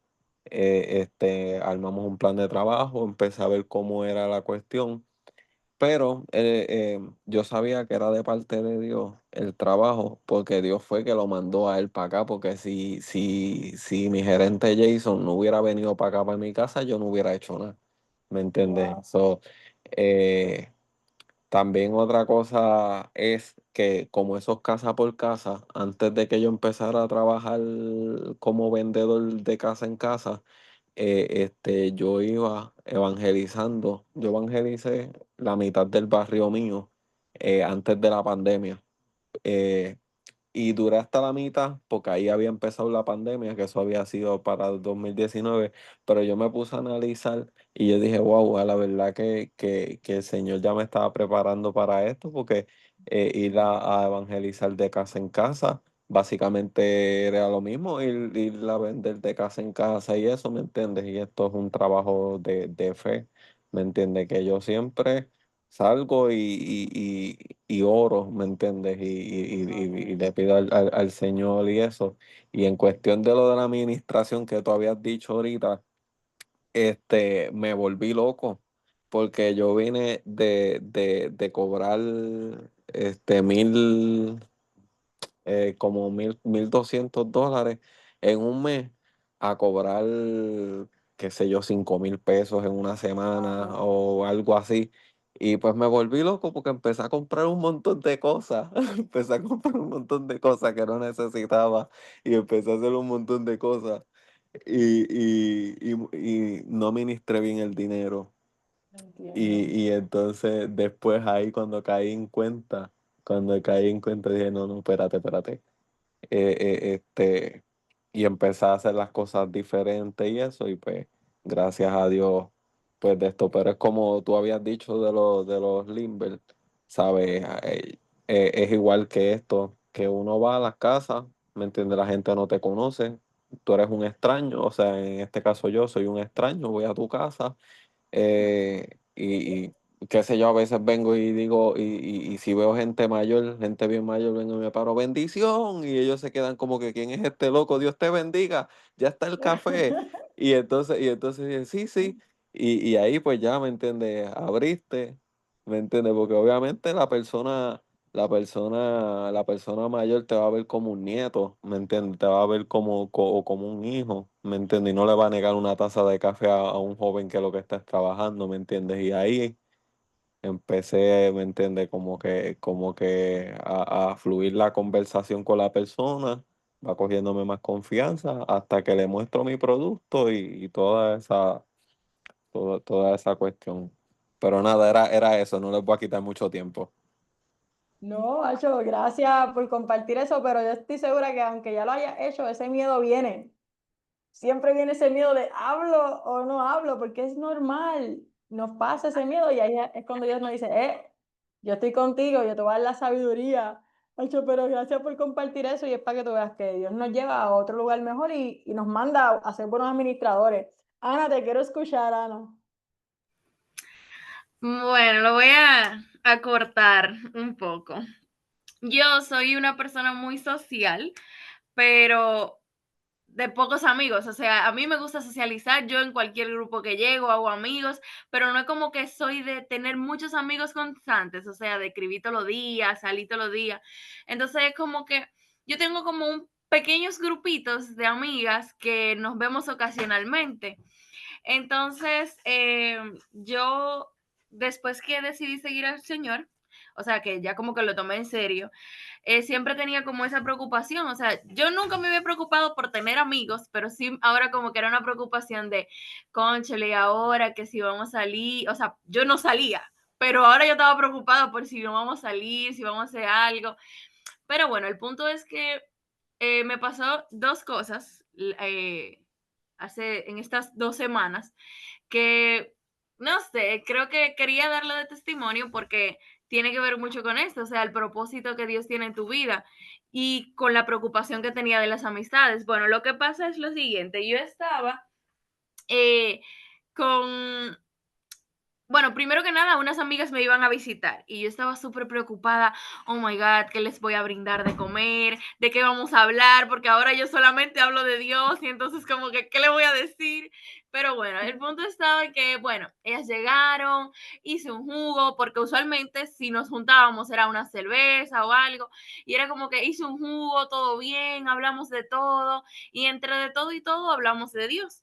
armamos un plan de trabajo, empecé a ver cómo era la cuestión. Pero yo sabía que era de parte de Dios el trabajo, porque Dios fue que lo mandó a él para acá, porque si mi gerente Jason no hubiera venido para acá, para mi casa, yo no hubiera hecho nada. ¿Me entiendes? Wow. So, eh, también otra cosa es que como esos casa por casa, antes de que yo empezara a trabajar como vendedor de casa en casa, yo iba evangelizando. Yo evangelicé la mitad del barrio mío antes de la pandemia. Eh, y duré hasta la mitad porque ahí había empezado la pandemia, que eso había sido para el 2019, pero yo me puse a analizar y yo dije, wow, a la verdad que el Señor ya me estaba preparando para esto, porque ir a evangelizar de casa en casa, básicamente era lo mismo, ir a vender de casa en casa y eso, ¿me entiendes? Y esto es un trabajo de fe, ¿me entiendes? Que yo siempre salgo y oro, ¿me entiendes? Y le pido al Señor y eso. Y en cuestión de lo de la administración que tú habías dicho ahorita, me volví loco porque yo vine de cobrar como 1,200 dólares en un mes a cobrar, qué sé yo, 5,000 pesos en una semana Wow. o algo así. Y pues me volví loco porque empecé a comprar un montón de cosas. Empecé a comprar un montón de cosas que no necesitaba y empecé a hacer un montón de cosas. y no ministré bien el dinero. Entiendo. Y entonces después ahí cuando caí en cuenta dije, no, espérate. Y empecé a hacer las cosas diferentes y eso, y pues gracias a Dios, pues de esto, pero es como tú habías dicho de los Limber, ¿sabes? Es igual que esto, que uno va a las casas, ¿me entiendes? La gente no te conoce, tú eres un extraño, o sea, en este caso yo soy un extraño, voy a tu casa y qué sé yo, a veces vengo y digo, y si veo gente mayor, gente bien mayor, vengo y me paro, bendición, y ellos se quedan como que, ¿quién es este loco? Dios te bendiga, ya está el café. Y entonces dije, sí, y ahí pues ya, ¿me entiendes? Abriste, ¿me entiendes? Porque obviamente la persona mayor te va a ver como un nieto, ¿me entiendes? Te va a ver como un hijo, ¿me entiendes? Y no le va a negar una taza de café a un joven que lo que está es trabajando, ¿me entiendes? Y ahí empecé, ¿me entiendes? Como que a fluir la conversación con la persona, va cogiéndome más confianza hasta que le muestro mi producto y toda esa cuestión. Pero nada, era eso, no les voy a quitar mucho tiempo. No, Acho, gracias por compartir eso, pero yo estoy segura que aunque ya lo hayas hecho, ese miedo viene. Siempre viene ese miedo de hablo o no hablo, porque es normal. Nos pasa ese miedo y ahí es cuando Dios nos dice, yo estoy contigo, yo te voy a dar la sabiduría. Acho, pero gracias por compartir eso y es para que tú veas que Dios nos lleva a otro lugar mejor y nos manda a ser buenos administradores. Ana, te quiero escuchar, Ana. Bueno, lo voy a cortar un poco. Yo soy una persona muy social, pero de pocos amigos. O sea, a mí me gusta socializar. Yo en cualquier grupo que llego hago amigos, pero no es como que soy de tener muchos amigos constantes. O sea, de escribir todos los días, salir todos los días. Entonces es como que yo tengo como pequeños grupitos de amigas que nos vemos ocasionalmente. Entonces, yo, después que decidí seguir al Señor, o sea, que ya como que lo tomé en serio, siempre tenía como esa preocupación, o sea, yo nunca me había preocupado por tener amigos, pero sí ahora como que era una preocupación de, cónchale, ahora que si vamos a salir, o sea, yo no salía, pero ahora yo estaba preocupada por si no vamos a salir, si vamos a hacer algo. Pero bueno, el punto es que me pasó dos cosas en estas 2 semanas que, no sé, creo que quería darlo de testimonio porque tiene que ver mucho con esto, o sea, el propósito que Dios tiene en tu vida y con la preocupación que tenía de las amistades. Bueno, lo que pasa es lo siguiente, yo estaba eh, con bueno, primero que nada, unas amigas me iban a visitar y yo estaba súper preocupada. Oh my God, ¿qué les voy a brindar de comer? ¿De qué vamos a hablar? Porque ahora yo solamente hablo de Dios y entonces como que, ¿qué le voy a decir? Pero bueno, el punto estaba en que, bueno, ellas llegaron, hice un jugo, porque usualmente si nos juntábamos era una cerveza o algo, y era como que hice un jugo, todo bien, hablamos de todo, y entre de todo y todo hablamos de Dios.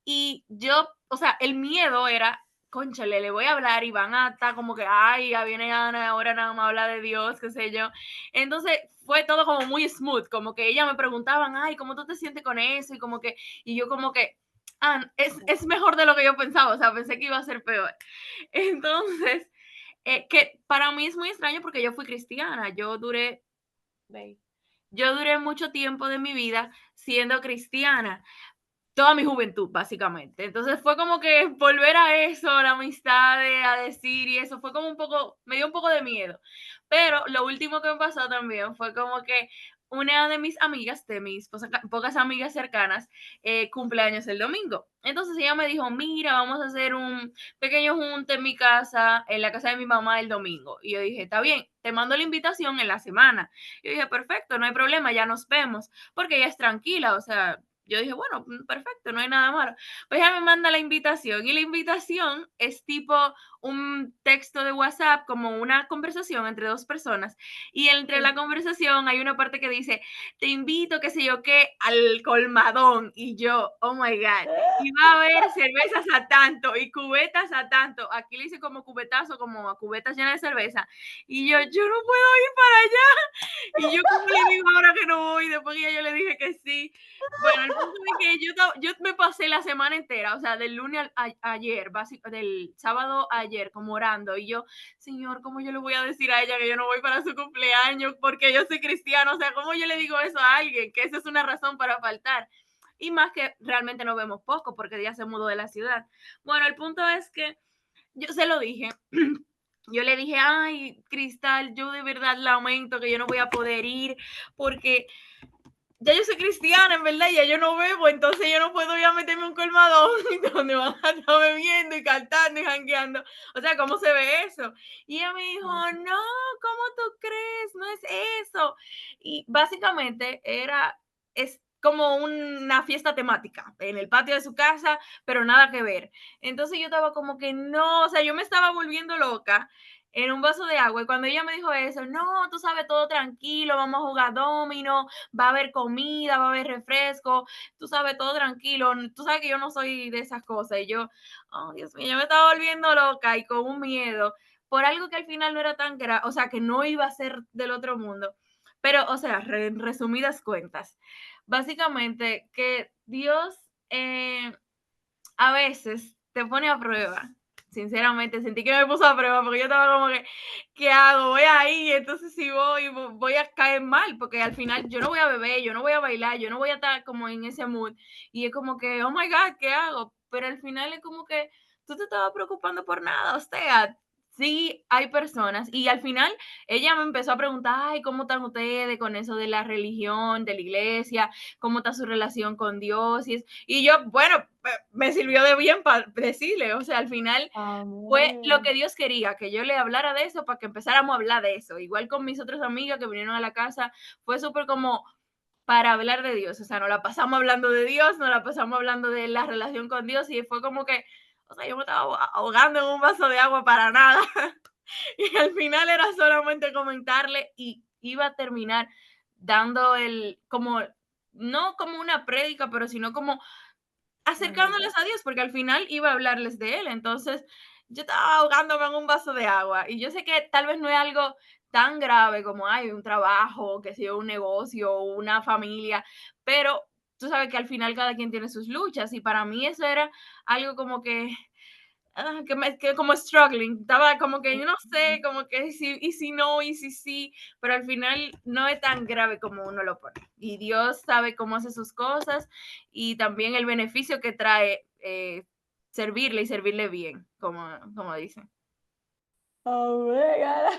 Y yo, o sea, el miedo era, cónchale, le voy a hablar y van a estar como que, ay, ya viene Ana, ahora nada más habla de Dios, qué sé yo. Entonces fue todo como muy smooth, como que ella me preguntaban, ay, ¿cómo tú te sientes con eso? Y como que, y yo como que, es mejor de lo que yo pensaba, o sea, pensé que iba a ser peor. Entonces, que para mí es muy extraño porque yo fui cristiana, yo duré mucho tiempo de mi vida siendo cristiana, toda mi juventud, básicamente. Entonces fue como que volver a eso, a la amistad, a decir y eso, fue como un poco, me dio un poco de miedo. Pero lo último que me pasó también fue como que una de mis amigas, de mis pocas amigas cercanas, cumpleaños el domingo. Entonces ella me dijo, mira, vamos a hacer un pequeño junte en mi casa, en la casa de mi mamá el domingo. Y yo dije, está bien, te mando la invitación en la semana. Y yo dije, perfecto, no hay problema, ya nos vemos, porque ella es tranquila, o sea, yo dije, bueno, perfecto, no hay nada malo. Pues ella me manda la invitación y la invitación es tipo un texto de WhatsApp, como una conversación entre dos personas. Y entre la conversación hay una parte que dice, te invito, qué sé yo qué, al colmadón. Y yo, oh my God, iba a haber cervezas a tanto y cubetas a tanto. Aquí le hice como cubetazo, como a cubetas llenas de cerveza. Y yo no puedo ir para allá. Y yo, ¿cómo le digo ahora que no voy? Después que ya yo le dije que sí. Bueno, el punto es que yo me pasé la semana entera, o sea, del lunes ayer, del sábado a ayer, como orando, y yo, Señor, ¿cómo yo le voy a decir a ella que yo no voy para su cumpleaños porque yo soy cristiano? O sea, ¿cómo yo le digo eso a alguien? Que esa es una razón para faltar. Y más que realmente nos vemos poco porque ella se mudó de la ciudad. Bueno, el punto es que yo se lo dije. Yo le dije, ay, Cristal, yo de verdad lamento que yo no voy a poder ir porque ya yo soy cristiana, en verdad, ya yo no bebo, entonces yo no puedo ir a meterme a un colmadón donde van a estar bebiendo y cantando y jangueando. O sea, ¿cómo se ve eso? Y ella me dijo, no, ¿cómo tú crees? No es eso. Y básicamente es como una fiesta temática en el patio de su casa, pero nada que ver. Entonces yo estaba como que no, o sea, yo me estaba volviendo loca en un vaso de agua y cuando ella me dijo eso, no, tú sabes, todo tranquilo, vamos a jugar domino, va a haber comida, va a haber refresco, tú sabes, todo tranquilo, tú sabes que yo no soy de esas cosas y yo, oh Dios mío, yo me estaba volviendo loca y con un miedo por algo que al final no era tan grave, o sea, que no iba a ser del otro mundo. Pero, o sea, en resumidas cuentas, básicamente que Dios a veces te pone a prueba. Sinceramente, sentí que me puso a prueba porque yo estaba como que, ¿qué hago? Voy ahí, entonces si voy a caer mal, porque al final yo no voy a beber, yo no voy a bailar, yo no voy a estar como en ese mood. Y es como que, oh my God, ¿qué hago? Pero al final es como que tú te estabas preocupando por nada, o sea, sí hay personas. Y al final ella me empezó a preguntar, ay, ¿cómo están ustedes con eso de la religión, de la iglesia? ¿Cómo está su relación con Dios? Y yo, bueno, me sirvió de bien para decirle, o sea, al final fue lo que Dios quería, que yo le hablara de eso para que empezáramos a hablar de eso. Igual con mis otros amigos que vinieron a la casa, fue súper como para hablar de Dios, o sea, nos la pasamos hablando de Dios, nos la pasamos hablando de la relación con Dios y fue como que, o sea, yo me estaba ahogando en un vaso de agua para nada. Y al final era solamente comentarle y iba a terminar dando como, no como una prédica, pero sino como acercándoles a Dios, porque al final iba a hablarles de Él. Entonces, yo estaba ahogándome en un vaso de agua y yo sé que tal vez no es algo tan grave como hay un trabajo, que sea un negocio, una familia, pero tú sabes que al final cada quien tiene sus luchas y para mí eso era algo como que que como struggling, estaba como que yo no sé, como que y si no, y si sí, pero al final no es tan grave como uno lo pone. Y Dios sabe cómo hace sus cosas y también el beneficio que trae servirle y servirle bien, como dicen. Omega,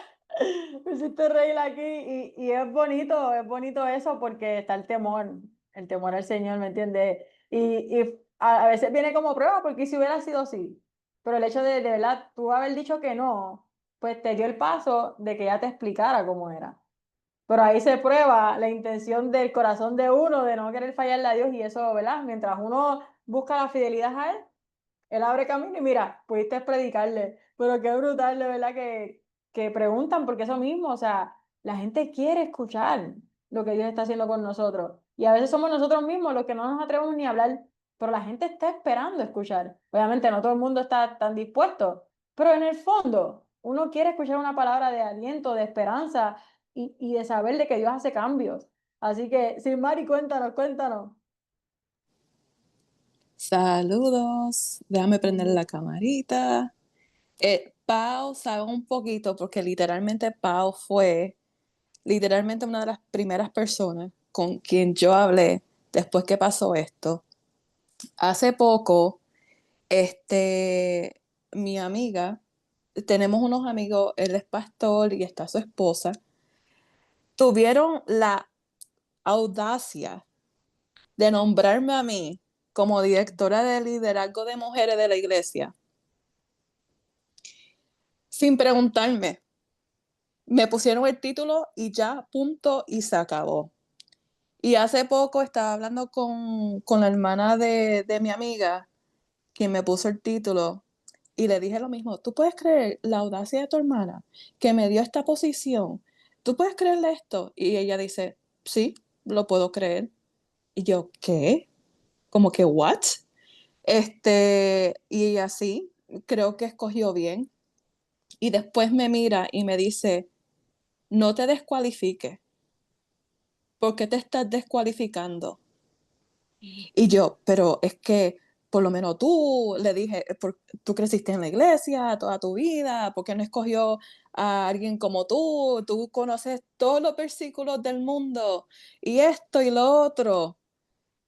me hiciste reír aquí y es bonito eso porque está el temor al Señor, ¿me entiendes? Y a veces viene como prueba porque si hubiera sido así, pero el hecho de verdad tú haber dicho que no, pues te dio el paso de que ya te explicara cómo era. Pero ahí se prueba la intención del corazón de uno de no querer fallarle a Dios y eso, ¿verdad? Mientras uno busca la fidelidad a Él abre camino y mira, pudiste predicarle. Pero qué brutal, de verdad, que preguntan, porque eso mismo, o sea, la gente quiere escuchar lo que Dios está haciendo con nosotros. Y a veces somos nosotros mismos los que no nos atrevemos ni a hablar, pero la gente está esperando escuchar. Obviamente no todo el mundo está tan dispuesto, pero en el fondo uno quiere escuchar una palabra de aliento, de esperanza y de saber de que Dios hace cambios. Así que, sin Mari, cuéntanos. Saludos, déjame prender la camarita. Pau sabe un poquito porque literalmente Pau fue literalmente una de las primeras personas con quien yo hablé después que pasó esto. Hace poco, mi amiga, tenemos unos amigos, él es pastor y está su esposa, tuvieron la audacia de nombrarme a mí como directora de liderazgo de mujeres de la iglesia, sin preguntarme. Me pusieron el título y ya, punto, y se acabó. Y hace poco estaba hablando con la hermana de mi amiga, quien me puso el título, y le dije lo mismo. ¿Tú puedes creer la audacia de tu hermana que me dio esta posición? ¿Tú puedes creerle esto? Y ella dice, sí, lo puedo creer. Y yo, ¿qué? Como que, ¿what? Y ella sí, creo que escogió bien. Y después me mira y me dice, no te descualifiques. ¿Por qué te estás descualificando? Y yo, pero es que por lo menos tú, le dije, tú creciste en la iglesia toda tu vida, ¿por qué no escogió a alguien como tú? Tú conoces todos los versículos del mundo y esto y lo otro.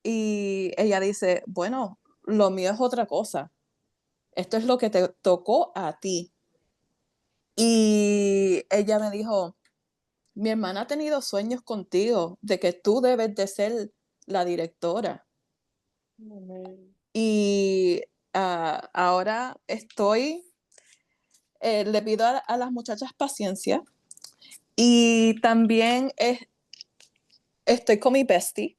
Y ella dice, bueno, lo mío es otra cosa. Esto es lo que te tocó a ti. Y ella me dijo, mi hermana ha tenido sueños contigo de que tú debes de ser la directora. Amén. Y ahora le pido a las muchachas paciencia y también estoy con mi bestie.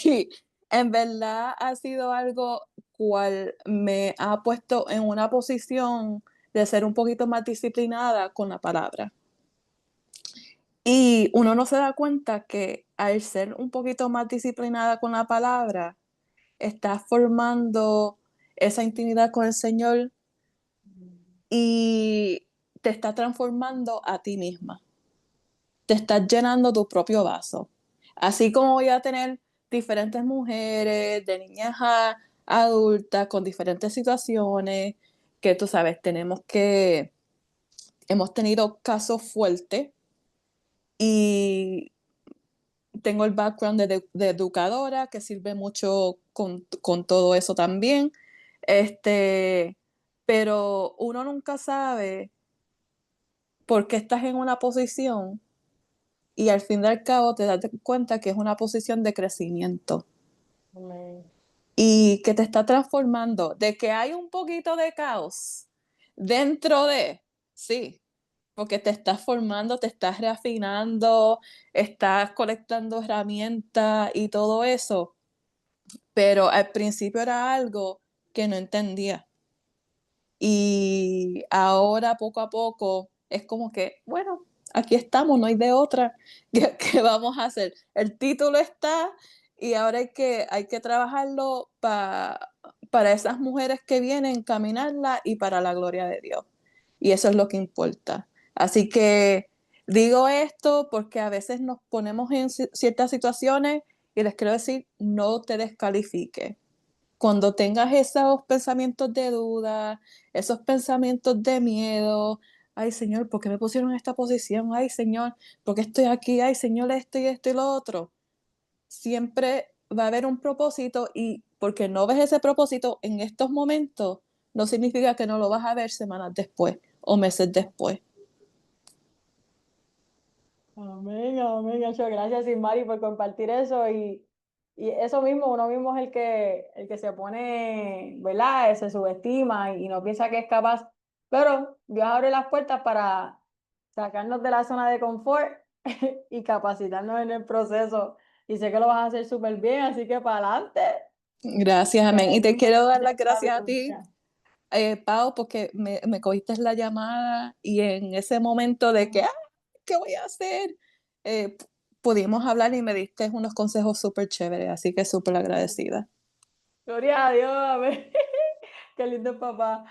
Y en verdad ha sido algo cual me ha puesto en una posición de ser un poquito más disciplinada con la palabra. Y uno no se da cuenta que al ser un poquito más disciplinada con la palabra, estás formando esa intimidad con el Señor y te está transformando a ti misma. Te estás llenando tu propio vaso. Así como voy a tener diferentes mujeres, de niñas a adultas, con diferentes situaciones, que tú sabes, hemos tenido casos fuertes y tengo el background de educadora que sirve mucho con todo eso también. Pero uno nunca sabe por qué estás en una posición y al fin y al cabo te das cuenta que es una posición de crecimiento Amén. y que te está transformando, de que hay un poquito de caos dentro sí, porque te estás formando, te estás reafinando, estás colectando herramientas y todo eso, pero al principio era algo que no entendía. Y ahora poco a poco es como que, bueno, aquí estamos, no hay de otra. ¿Qué vamos a hacer? El título está y ahora hay que trabajarlo para esas mujeres que vienen, caminarla y para la gloria de Dios. Y eso es lo que importa. Así que digo esto porque a veces nos ponemos en ciertas situaciones y les quiero decir, no te descalifiques. Cuando tengas esos pensamientos de duda, esos pensamientos de miedo, ay Señor, ¿por qué me pusieron en esta posición? Ay Señor, ¿por qué estoy aquí? Ay Señor, esto y lo otro. Siempre va a haber un propósito y porque no ves ese propósito en estos momentos, no significa que no lo vas a ver semanas después o meses después. Amén, amén. Muchas gracias, Ismari, por compartir eso. Y eso mismo, uno mismo es el que se pone, ¿verdad? Se subestima y no piensa que es capaz. Pero Dios abre las puertas para sacarnos de la zona de confort y capacitarnos en el proceso. Y sé que lo vas a hacer súper bien, así que para adelante. Gracias, amén. Y te quiero dar las gracias a ti, Aleluya. Pau, porque me cogiste la llamada y en ese momento de que, ¿qué voy a hacer? Eh, pudimos hablar y me diste unos consejos súper chéveres, así que súper agradecida. Gloria a Dios, amén. Qué lindo papá.